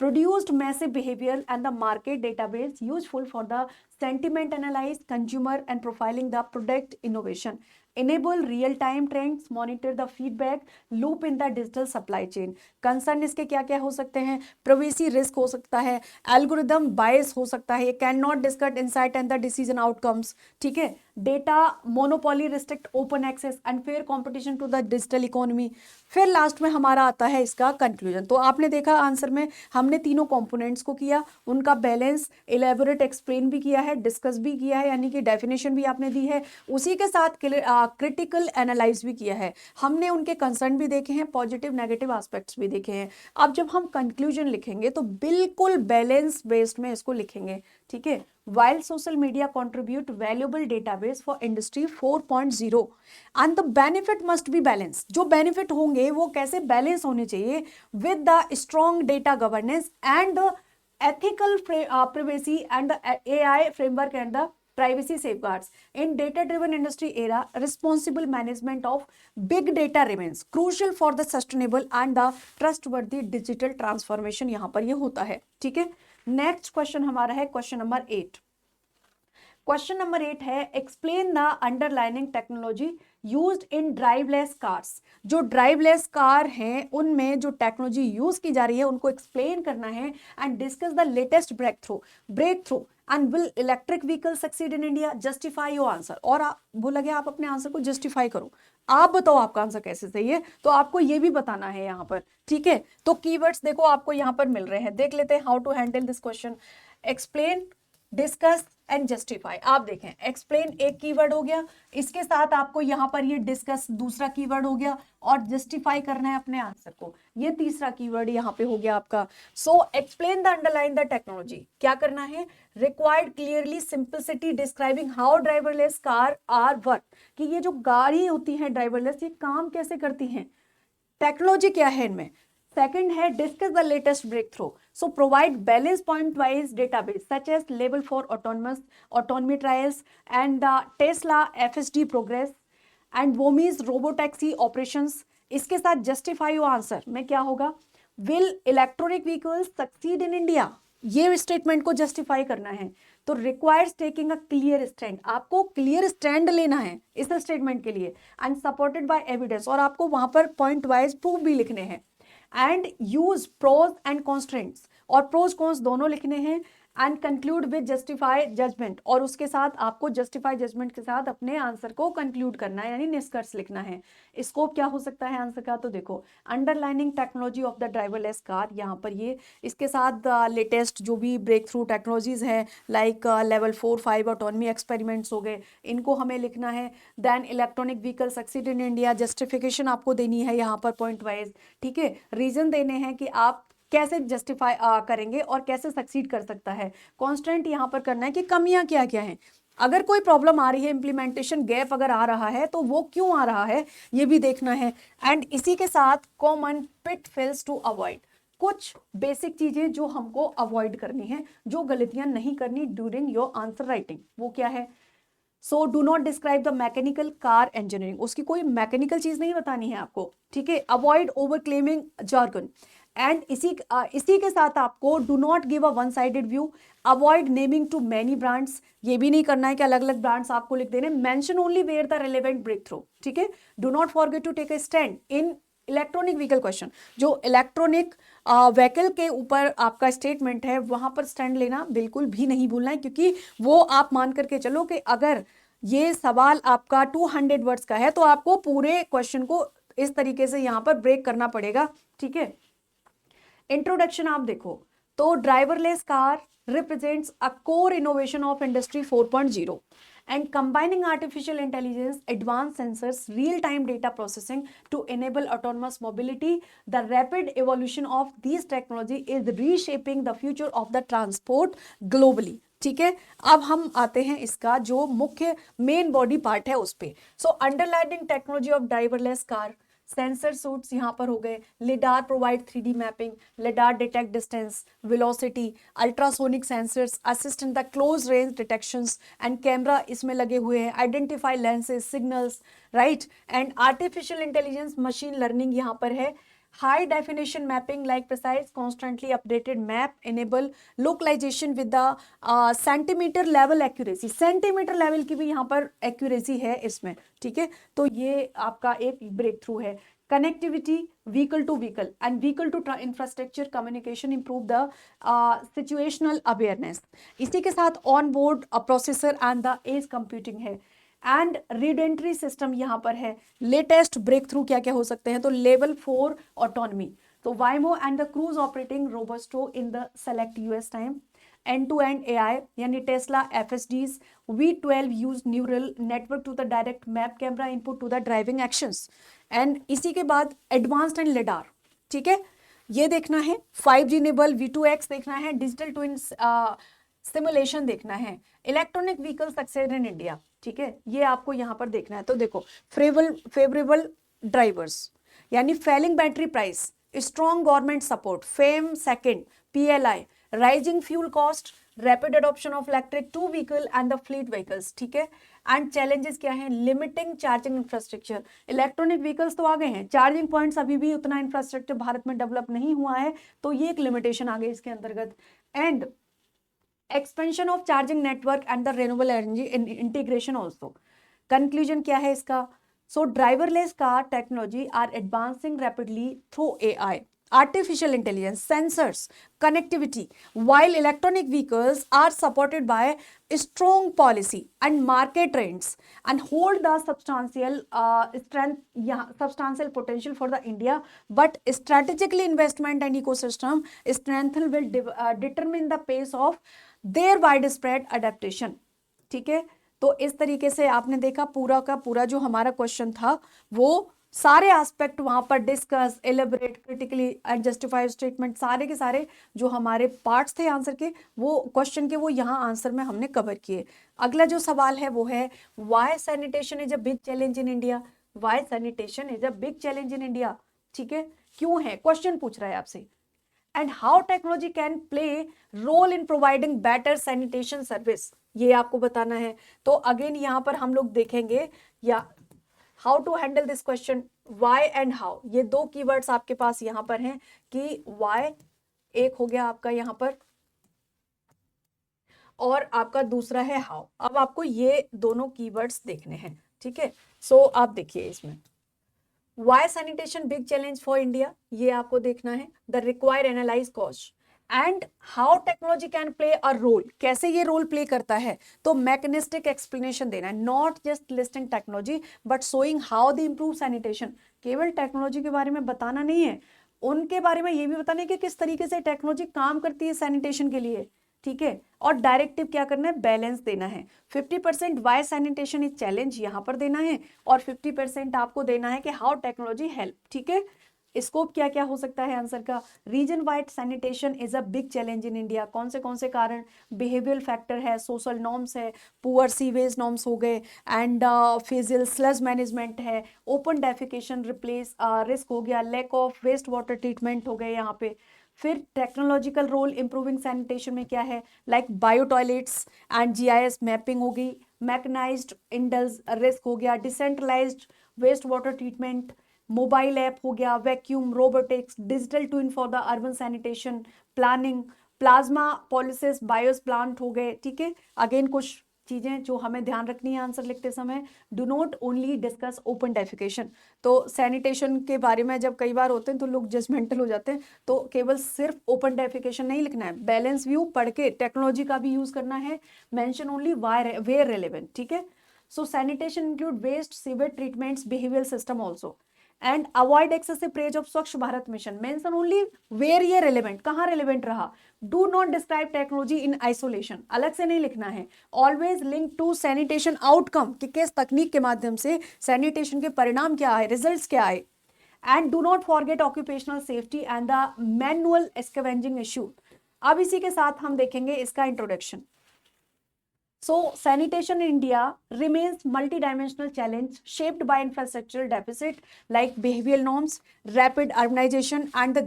Produced massive behavioral and the market database useful for the sentiment analysis, consumer and profiling the product innovation. Enable real-time trends, monitor the feedback loop in the digital supply chain. Concern इसके क्या क्या हो सकते हैं, privacy risk हो सकता है, algorithm bias हो सकता है, can not discuss insight and the decision outcomes, ठीक है। Data monopoly, restrict open access and fair competition to the digital economy. फिर लास्ट में हमारा आता है इसका कंक्लूजन। तो आपने देखा आंसर में हमने तीनों कंपोनेंट्स को किया, उनका बैलेंस इलेबोरेट एक्सप्लेन भी किया है, डिस्कस भी किया है, यानी कि डेफिनेशन भी आपने दी है, उसी के साथ क्रिटिकल एनालाइज भी किया है। हमने उनके कंसर्न भी देखे हैं, पॉजिटिव नेगेटिव एस्पेक्ट्स भी देखे हैं। अब जब हम कंक्लूजन लिखेंगे तो बिल्कुल बैलेंस बेस्ड में इसको लिखेंगे, ठीक है। While social media contribute valuable database for industry 4.0 and the benefit must be balanced, जो benefit होंगे वो कैसे बैलेंस होने चाहिए with the strong data governance and the ethical privacy and the AI framework and the privacy safeguards. In data-driven industry era, responsible management of big data remains crucial for the sustainable and the trustworthy digital transformation। यहाँ पर ये होता है, ठीक है। Next question हमारा है question number 8। Question number 8 है explain the underlining technology used in driveless cars. जो ड्राइवलेस कार हैं उनमें जो टेक्नोलॉजी यूज की जा रही है उनको एक्सप्लेन करना है and discuss the latest break through and will electric vehicle succeed in India, justify your answer. और बोला गया आप अपने आंसर को जस्टिफाई करो, आप बताओ आपका आंसर कैसे सही है, तो आपको ये भी बताना है यहाँ पर, ठीक है। तो कीवर्ड्स देखो आपको यहाँ पर मिल रहे हैं, देख लेते हैं how to handle this question. Explain, discuss and justify. आप देखें एक्सप्लेन एक कीवर्ड हो गया, इसके साथ आपको यहाँ पर ये डिस्कस दूसरा कीवर्ड हो गया, और जस्टिफाई करना है अपने आंसर को, ये तीसरा कीवर्ड यहाँ पे हो गया आपका। So explain the underline the technology, क्या करना है, required clearly simplicity describing how driverless car are work, कि ये जो गाड़ी होती है ड्राइवरलेस ये काम कैसे करती हैं, टेक्नोलॉजी क्या है इनमें। सेकंड है discuss the latest break through, so provide balance point wise database such as level for autonomy trials and the Tesla FSD progress and Waymo's robotaxi operations. इसके साथ जस्टिफाई योर आंसर में क्या होगा, will electronic vehicles succeed in India, ये statement को justify करना है। तो requires taking a clear stand, आपको क्लियर स्टैंड लेना है इस स्टेटमेंट के लिए, एंड सपोर्टेड बाय एविडेंस, और आपको वहां पर पॉइंट वाइज प्रूफ भी लिखने हैं। And use pros and constraints, और प्रोज कॉन्स दोनों लिखने हैं, and conclude with justify judgement, और उसके साथ आपको जस्टिफाई जजमेंट के साथ अपने आंसर को कंक्लूड करना है, यानी निष्कर्ष लिखना है। स्कोप क्या हो सकता है आंसर का, तो देखो underlining technology of the driverless car, यहाँ पर ये इसके साथ लेटेस्ट जो भी ब्रेक थ्रू टेक्नोलॉजीज हैं लाइक लेवल 4-5 ऑटोनॉमी एक्सपेरिमेंट्स हो गए, इनको हमें लिखना है। Then electronic vehicle succeed in India, justification आपको देनी है यहाँ पर पॉइंट वाइज, ठीक है, रीजन देने हैं कि आप कैसे जस्टिफाई करेंगे और कैसे सक्सीड कर सकता है। कॉन्स्टेंट यहाँ पर करना है कि कमियां क्या क्या हैं, अगर कोई प्रॉब्लम आ रही है, इंप्लीमेंटेशन गैप अगर आ रहा है तो वो क्यों आ रहा है ये भी देखना है। एंड इसी के साथ कॉमन पिटफॉल्स टू अवॉइड, कुछ बेसिक चीजें जो हमको अवॉइड करनी है, जो गलतियां नहीं करनी ड्यूरिंग योर आंसर राइटिंग, वो क्या है। So do not describe the mechanical car engineering, उसकी कोई मैकेनिकल चीज नहीं बतानी है आपको, ठीक है। Avoid over claiming jargon, and इसी के साथ आपको do not give a one sided view, avoid naming too many brands, ये भी नहीं करना है कि अलग अलग ब्रांड्स आपको लिख देने, mention only where the relevant break through, ठीक है। Do not forget to take a stand in electronic vehicle question, जो इलेक्ट्रॉनिक व्हीकल के ऊपर आपका स्टेटमेंट है वहां पर स्टैंड लेना बिल्कुल भी नहीं भूलना है, क्योंकि वो आप मान करके चलो कि अगर ये सवाल आपका 200 वर्ड्स का है तो आपको पूरे क्वेश्चन को इस तरीके से यहां पर ब्रेक करना पड़ेगा, ठीक है। इंट्रोडक्शन आप देखो तो driverless car represents a core innovation of industry 4.0 and combining artificial intelligence, advanced sensors, real-time data processing to enable autonomous mobility. The rapid evolution of these technology is reshaping the future of the transport globally. ठीक है, अब हम आते हैं इसका जो मुख्य main body part है उस पे। So underlining technology of driverless car, sensor suits यहाँ पर हो गए, lidar provide 3D mapping, lidar detect distance, velocity, ultrasonic sensors assist in the close range detections, and camera इसमें लगे हुए हैं, identify lenses signals, right. And artificial intelligence machine learning यहाँ पर है, high definition mapping like precise constantly updated map enable localization with the centimeter level accuracy, centimetre level की भी यहाँ पर एक्यूरेसी है इसमें, ठीक है। तो ये आपका एक ब्रेक थ्रू है। Connectivity vehicle to vehicle and vehicle to infrastructure communication improve the situational awareness, इसी के साथ on board processor and the edge computing है। एंड रीडेंट्री सिस्टम यहाँ पर है। लेटेस्ट ब्रेक थ्रू क्या क्या हो सकते हैं, तो लेवल 4 ऑटोनॉमी, तो Waymo and the cruise operating रोबस्टो in the select US time, and to end AI यानी Tesla FSDs, V12 use neural network to the direct map camera input to the driving actions. And इसी के बाद advanced and lidar, ठीक है, ये देखना है। 5G इनेबल V2X देखना है, डिजिटल ट्विंस सिमुलेशन देखना है, electronic vehicle success in India, ठीक है, ये आपको यहाँ पर देखना है। तो देखो फेवरेबल ड्राइवर्स यानी falling battery price, strong government support, FAME second, PLI, rising fuel cost, rapid adoption of electric 2 vehicle and the fleet vehicles, ठीक है। एंड चैलेंजेस क्या है, limiting charging infrastructure, electronic vehicles तो आ गए हैं, चार्जिंग पॉइंट्स अभी भी उतना इंफ्रास्ट्रक्चर भारत में डेवलप नहीं हुआ है, तो ये एक लिमिटेशन आ गई इसके अंतर्गत। And expansion of charging network and the renewable energy integration also. Conclusion क्या है इसका, so driverless car technology are advancing rapidly through AI, artificial intelligence, sensors, connectivity, while electronic vehicles are supported by strong policy and market trends and hold the substantial potential for the India, but strategically investment and ecosystem strengthen will determine the pace of their widespread adaptation, ठीक है। तो इस तरीके से आपने देखा पूरा का पूरा जो हमारा क्वेश्चन था वो सारे एस्पेक्ट वहां पर discuss, elaborate, critically and justified statement, सारे के सारे जो हमारे पार्ट्स थे आंसर के, वो क्वेश्चन के वो यहाँ आंसर में हमने कवर किए। अगला जो सवाल है वो है why sanitation is a big challenge in India, why sanitation is a big challenge in India, ठीक है, क्यों है, क्वेश्चन पूछ रहा है आपसे। And how technology can play role in providing better sanitation service, ये आपको बताना है। तो अगेन यहाँ पर हम लोग देखेंगे या how to handle this question, why and how, ये दो कीवर्ड्स आपके पास यहाँ पर हैं कि वाई एक हो गया आपका यहाँ पर और आपका दूसरा है हाउ। अब आपको ये दोनों कीवर्ड्स देखने हैं, ठीक है। सो आप देखिए इसमें why sanitation big challenge for India, ये आपको देखना है। The required analyse cost and how technology can play a role, कैसे ये रोल प्ले करता है, तो मैकेनिस्टिक एक्सप्लेनेशन देना है, not just listing technology but showing how the improve sanitation. केवल टेक्नोलॉजी के बारे में बताना नहीं है, उनके बारे में ये भी बताना है कि किस तरीके से टेक्नोलॉजी काम करती है सैनिटेशन के लिए, ठीक है। और डायरेक्टिव क्या करना है, बैलेंस देना है। 50% वाई सैनिटेशन इज चैलेंज यहां पर देना है, और 50% आपको देना है कि हाउ टेक्नोलॉजी हेल्प, ठीक है। स्कोप क्या क्या हो सकता है आंसर का, reason why sanitation is a big challenge in India, कौन से कारण, बिहेवियरल फैक्टर है, सोशल नॉर्म्स है, पुअर सीवेज नॉर्म्स हो गए, एंड फिजिकल स्लज मैनेजमेंट है, ओपन डेफिकेशन रिप्लेस रिस्क हो गया, lack of waste water treatment हो गए यहाँ पे। फिर टेक्नोलॉजिकल रोल इंप्रूविंग सैनिटेशन में क्या है, like bio toilets and GIS mapping होगी, मैकेनाइज्ड इंडल्स रिस्क हो गया, decentralised waste water treatment, mobile app हो गया, vacuum, robotics, digital twin for the urban sanitation planning, plasma pyrolysis, bios plant हो गए, ठीक है। अगेन कुछ चीजें जो हमें ध्यान रखनी है आंसर लिखते समय, do not only discuss open defecation. तो सैनिटेशन के बारे में जब कई बार होते हैं तो लोग जजमेंटल हो जाते हैं, तो केवल सिर्फ ओपन डेफिकेशन नहीं लिखना है, बैलेंस व्यू पढ़ के टेक्नोलॉजी का भी यूज करना है, मेंशन ओनली वेयर रेलेवेंट, ठीक है। So sanitation include waste sewage treatments, behaviour system also, and avoid excessive praise of Swachh Bharat mission, mention only where ये रेलेवेंट, कहाँ रेलेवेंट रहा। Do not describe technology in isolation, अलग से नहीं लिखना है। Always link to sanitation outcome, कि किस तकनीक के माध्यम से सैनिटेशन के परिणाम क्या आए, रिजल्ट्स क्या आए। And do not forget occupational safety and the manual scavenging issue. अब इसी के साथ हम देखेंगे इसका introduction. So, sanitation in India remains multidimensional challenge shaped by infrastructural deficit like behavioral norms, rapid urbanization, and the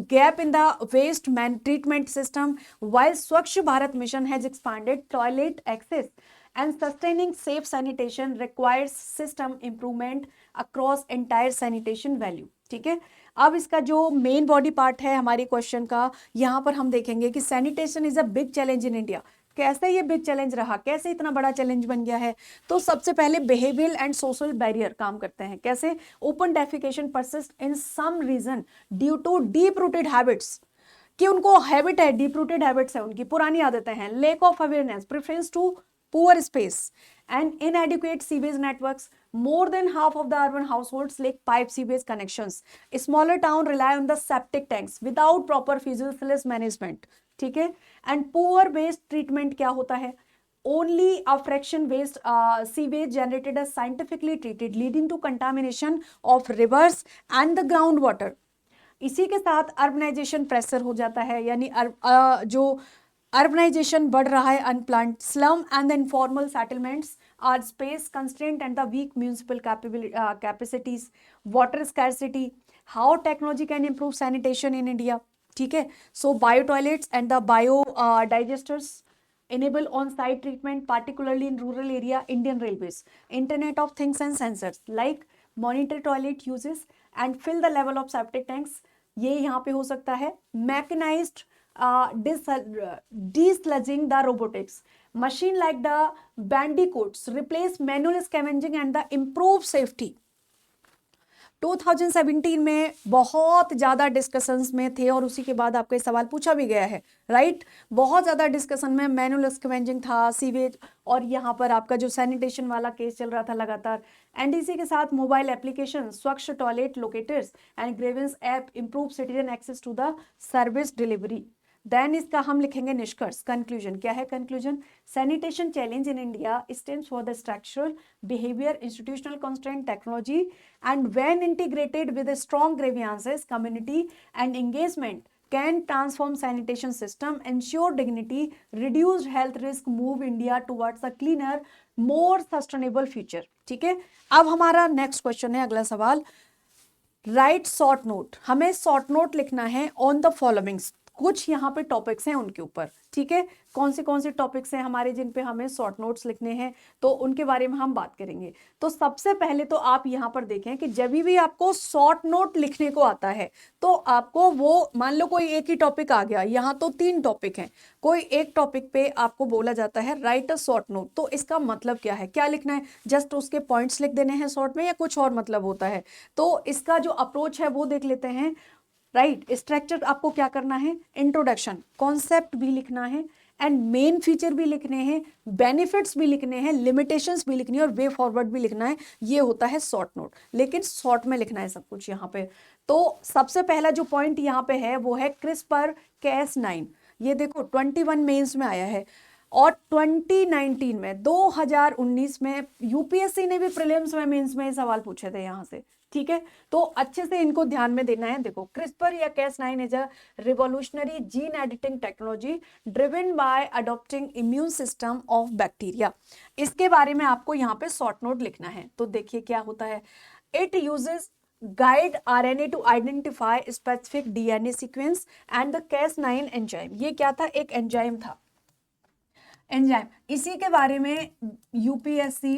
gap in the waste treatment system. While Swachh Bharat mission has expanded toilet access and sustaining safe sanitation requires system improvement across entire sanitation value. ठीक है, अब इसका जो main body part है हमारे question का, यहाँ पर हम देखेंगे कि sanitation is a big challenge in India. कैसे ये बिग चैलेंज रहा, कैसे इतना बड़ा चैलेंज बन गया है। तो सबसे पहले बिहेवियरल एंड सोशल बैरियर काम करते हैं। कैसे, open defecation persist in some region due to deep rooted habits, कि उनको हैबिट है, डीप रूटेड हैबिट्स है, उनकी पुरानी आदतें हैं। Lack of awareness, preference to poor space and inadequate sewage networks. More than half of the urban households lack pipe sewage connections. Smaller town rely on the septic tanks without proper physical management. ठीक है, and poor waste treatment क्या होता है, only a fraction waste sewage generated as scientifically treated, leading to contamination of rivers and the groundwater. इसी के साथ urbanisation pressure हो जाता है, यानी जो अर्बनाइजेशन बढ़ रहा है, unplanned slum and the informal settlements are space constraint and the weak municipal capacities, water scarcity, how technology can improve sanitation in India. ठीक है, so bio toilets and the bio digesters enable on-site treatment, particularly in rural area, Indian Railways, Internet of Things and sensors like monitor toilet uses and fill the level of septic tanks, ये यहाँ पे हो सकता है। Mechanized desludging the robotics, machine like the bandicoots replace manual scavenging and the improve safety। 2017 में बहुत ज़्यादा discussions में थे और उसी के बाद आपका ये सवाल पूछा भी गया है, राइट। बहुत ज़्यादा डिस्कशन में मैनुअल स्कैवेंजिंग था, सीवेज, और यहाँ पर आपका जो सैनिटेशन वाला केस चल रहा था लगातार। एनडीसी के साथ मोबाइल एप्लीकेशन, स्वच्छ toilet locators and grievance app improve citizen access to the service delivery. Then इसका हम लिखेंगे निष्कर्ष, कंक्लूजन। क्या है conclusion, sanitation challenge in India stems for the structural, behaviour, institutional constraint, technology, and when integrated with strong grievances, community and engagement can transform sanitation system, ensure dignity, reduce health risk, move India towards a cleaner, more sustainable future। ठीक है, अब हमारा next question है, अगला सवाल, right short note. हमें short note लिखना है ऑन द फॉलोइंग्स, कुछ यहाँ पे टॉपिक्स हैं उनके ऊपर, ठीक है। कौन से टॉपिक्स हैं हमारे जिन पे हमें शॉर्ट नोट्स लिखने हैं, तो उनके बारे में हम बात करेंगे। तो सबसे पहले तो आप यहाँ पर देखें कि जब भी आपको शॉर्ट नोट लिखने को आता है तो आपको वो, मान लो कोई एक ही टॉपिक आ गया, यहाँ तो 3 टॉपिक हैं, कोई एक टॉपिक पे आपको बोला जाता है राइट अ शॉर्ट नोट, तो इसका मतलब क्या है, क्या लिखना है, जस्ट उसके पॉइंट्स लिख देने हैं शॉर्ट में या कुछ और मतलब होता है। तो इसका जो अप्रोच है वो देख लेते हैं। राइट, स्ट्रक्चर आपको क्या करना है, इंट्रोडक्शन, कॉन्सेप्ट भी लिखना है एंड मेन फीचर भी लिखने हैं, बेनिफिट्स भी लिखने हैं, लिमिटेशंस भी लिखनी है और वे फॉरवर्ड भी लिखना है। ये होता है शॉर्ट नोट, लेकिन शॉर्ट में लिखना है सब कुछ यहाँ पे। तो सबसे पहला जो पॉइंट यहाँ पे है वो है CRISPR-Cas9। ये देखो 21 मेंस में आया है और 2019 में 2019 में यूपीएससी ने भी प्रीलिम्स में मेंस में सवाल पूछे थे यहाँ से, ठीक है। तो अच्छे से इनको ध्यान में देना है। देखो, CRISPR या Cas9 is a revolutionary gene editing technology driven by adopting immune system of bacteria. इसके बारे में आपको यहाँ पे शॉर्ट नोट लिखना है। तो देखिए क्या होता है, it uses guide RNA to identify specific DNA sequence and the Cas9 enzyme। ये क्या था, एक एंजाइम था, एंजाइम। इसी के बारे में यूपीएससी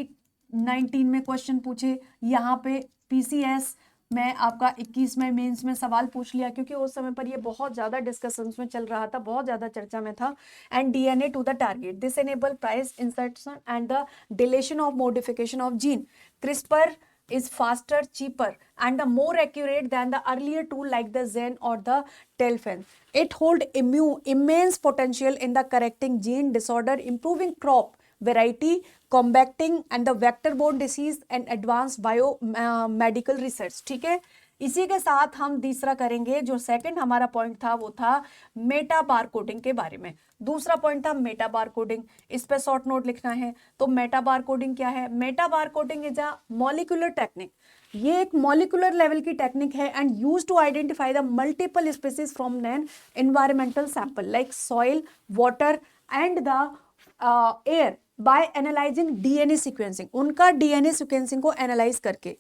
19 में क्वेश्चन पूछे, यहाँ पे पीसीएस में आपका 21 में मेंस में सवाल पूछ लिया, क्योंकि उस समय पर ये बहुत ज़्यादा डिस्कशंस में चल रहा था, बहुत ज़्यादा चर्चा में था। And DNA to the target, this enable precise insertion and the deletion of modification of gene. CRISPR is faster, cheaper and more accurate than the earlier tool like the Zen or the Telfen. It hold immense potential in the correcting gene disorder, improving crop variety, combating and the vector-borne disease and advanced biomedical research। ठीक है, इसी के साथ हम तीसरा करेंगे। जो second हमारा पॉइंट था वो था मेटा बारकोडिंग के बारे में। दूसरा पॉइंट था मेटा बारकोडिंग, इस पे शॉर्ट नोट लिखना है। तो मेटा बारकोडिंग क्या है, meta barcoding is a molecular technique. ये एक मॉलिक्यूलर लेवल की टेक्निक है and use to identify the multiple species from an environmental sample like soil, water and the air by analysing DNA sequencing, उनका DNA sequencing को analyse करके।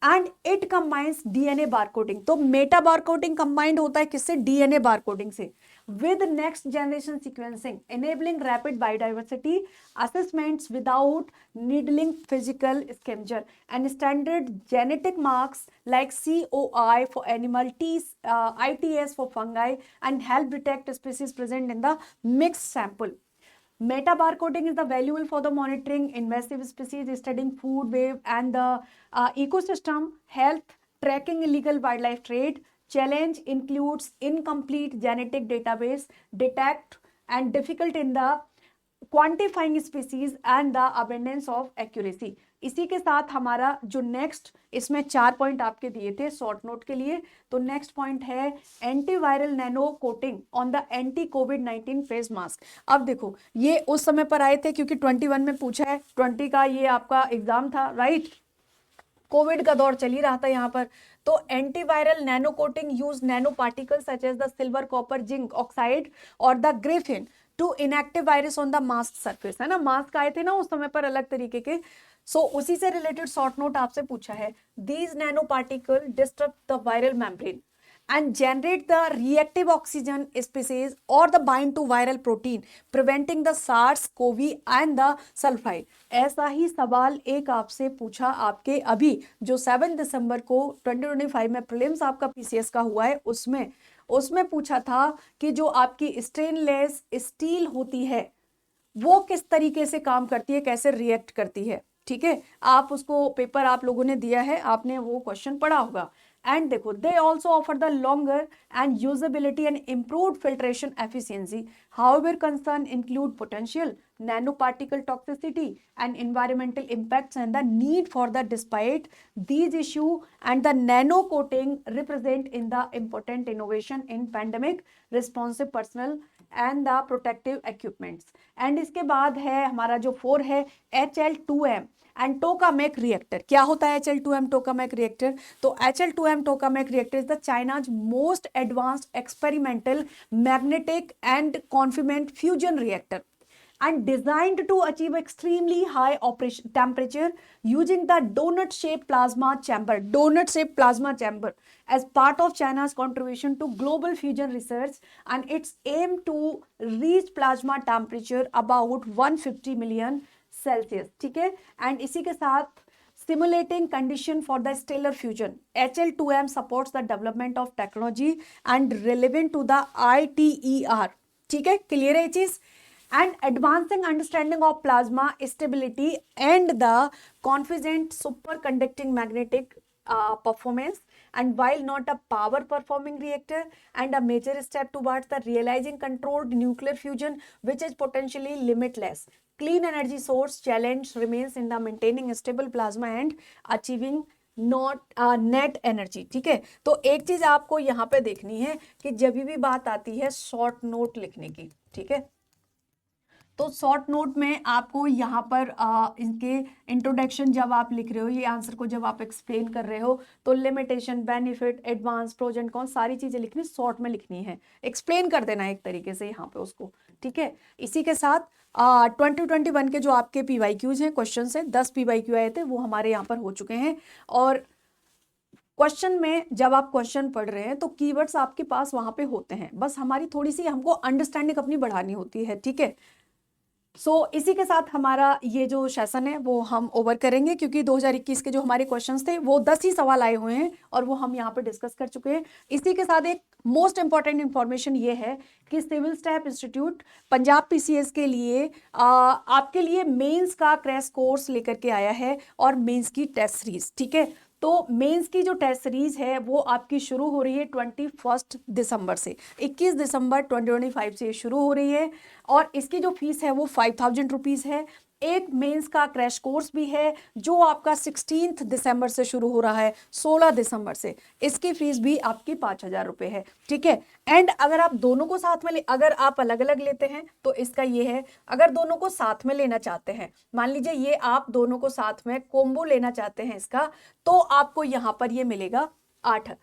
And it combines DNA barcoding. तो meta barcoding combined होता है किससे, DNA barcoding से, with next generation sequencing enabling rapid biodiversity assessments without needling physical scavenger and standard genetic marks like COI for animal, ITS for fungi and help detect species present in the mixed sample. Meta barcoding is the valuable for the monitoring invasive species, studying food web and the ecosystem health, tracking illegal wildlife trade. Challenge includes incomplete genetic database, detect and difficult in the quantifying species and the abundance of accuracy। इसी के साथ हमारा जो next, इसमें 4 point आपके दिए थे short note के लिए। तो नेक्स्ट पॉइंट है antiviral nano coating on the anti covid face mask. अब देखो, ये उस समय पर आए थे क्योंकि 21 में पूछा है, 20 का ये आपका एग्जाम था, राइट। कोविड का दौर चल ही रहा था यहाँ पर। तो antiviral nano coating use nano particles such as the silver, copper, zinc oxide और the graphene to inactive virus on the mask surface, है ना। मास्क आए थे ना उस समय पर अलग तरीके के। सो उसी से रिलेटेड शॉर्ट नोट आपसे पूछा है, these nano particle disturb the viral membrane and generate the reactive oxygen species or the bind to viral protein preventing the SARS-CoV and the sulfide। ऐसा ही सवाल एक आपसे पूछा आपके अभी जो 7 दिसंबर को 2025 में प्रीलिम्स आपका पीसीएस का हुआ है, उसमें पूछा था कि जो आपकी स्टेनलेस स्टील होती है वो किस तरीके से काम करती है, कैसे रिएक्ट करती है। ठीक है, आप उसको पेपर आप लोगों ने दिया है, आपने वो क्वेश्चन पढ़ा होगा। एंड देखो, they also offer the longer and usability and improved filtration efficiency. However concern include potential nano particle toxicity and environmental impacts and the need for the despite these issue and the nano coating represent in the important innovation in pandemic responsive personal and the protective equipments। And इसके बाद है हमारा जो 4 है HL2M and टोकामेक reactor. क्या होता है HL2M tokamak reactor? तो HL2M tokamak reactor is the China's most advanced experimental magnetic and confinement fusion reactor and designed to achieve extremely high operation temperature using the donut-shaped plasma chamber as part of China's contribution to global fusion research, and its aim to reach plasma temperature about 150 million Celsius. ठीक है, and इसी के साथ stimulating condition for the stellar fusion. HL2M supports the development of technology and relevant to the ITER. ठीक है, clear है ये चीज? And advancing understanding of plasma stability and the confident superconducting magnetic performance, and while not a power performing reactor and a major step towards the realizing controlled nuclear fusion which is potentially limitless, clean energy source challenge remains in the maintaining stable plasma and achieving net energy. ठीक है, तो एक चीज आपको यहाँ पे देखनी है कि जब भी बात आती है शॉर्ट नोट लिखने की, ठीक है, तो शॉर्ट नोट में आपको यहाँ पर इनके इंट्रोडक्शन जब आप लिख रहे हो, ये आंसर को जब आप एक्सप्लेन कर रहे हो, तो limitation, benefit, advance, pros and con, सारी चीजें लिखनी शॉर्ट में लिखनी है, एक्सप्लेन कर देना है एक तरीके से यहाँ पे उसको. ठीक है, इसी के साथ 2021 के जो आपके PYQs हैं, क्वेश्चन है, 10 PYQ आए थे, वो हमारे यहाँ पर हो चुके हैं. और क्वेश्चन में जब आप क्वेश्चन पढ़ रहे हैं तो कीवर्ड्स आपके पास वहां पे होते हैं, बस हमारी थोड़ी सी हमको अंडरस्टैंडिंग अपनी बढ़ानी होती है. ठीक है, इसी के साथ हमारा ये जो सेशन है वो हम ओवर करेंगे, क्योंकि 2021 के जो हमारे क्वेश्चंस थे वो 10 ही सवाल आए हुए हैं और वो हम यहाँ पे डिस्कस कर चुके हैं. इसी के साथ एक मोस्ट इंपॉर्टेंट इंफॉर्मेशन ये है कि civil staff institute Punjab PCS के लिए आपके लिए मेंस का क्रैश कोर्स लेकर के आया है और मेंस की टेस्ट सीरीज. ठीक है, तो मेंस की जो टेस्ट सीरीज है वो आपकी शुरू हो रही है 21 दिसंबर से, 21 दिसंबर 2025 से शुरू हो रही है. और इसकी जो फीस है वो 5000 रुपीज़ है. एक मेंस का क्रैश कोर्स भी है जो आपका 16 दिसंबर से शुरू हो रहा है, 16 दिसंबर से. इसकी फीस भी आपकी 5000 रुपये है. ठीक है, एंड अगर आप दोनों को साथ में अगर आप अलग अलग लेते हैं तो इसका ये है, अगर दोनों को साथ में लेना चाहते हैं, मान लीजिए ये आप दोनों को साथ में कॉम्बो लेना चाहते हैं इसका, तो आपको यहाँ पर ये मिलेगा 8,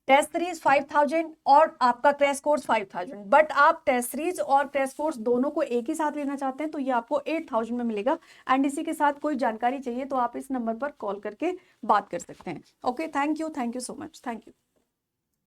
टेस्ट सीरीज 5000 और आपका क्रैश कोर्स 5000. बट आप टेस्ट सीरीज और क्रैश कोर्स दोनों को एक ही साथ लेना चाहते हैं तो ये आपको 8000 में मिलेगा. एंड इसी के साथ कोई जानकारी चाहिए तो आप इस नंबर पर कॉल करके बात कर सकते हैं. Okay, thank you so much, thank you.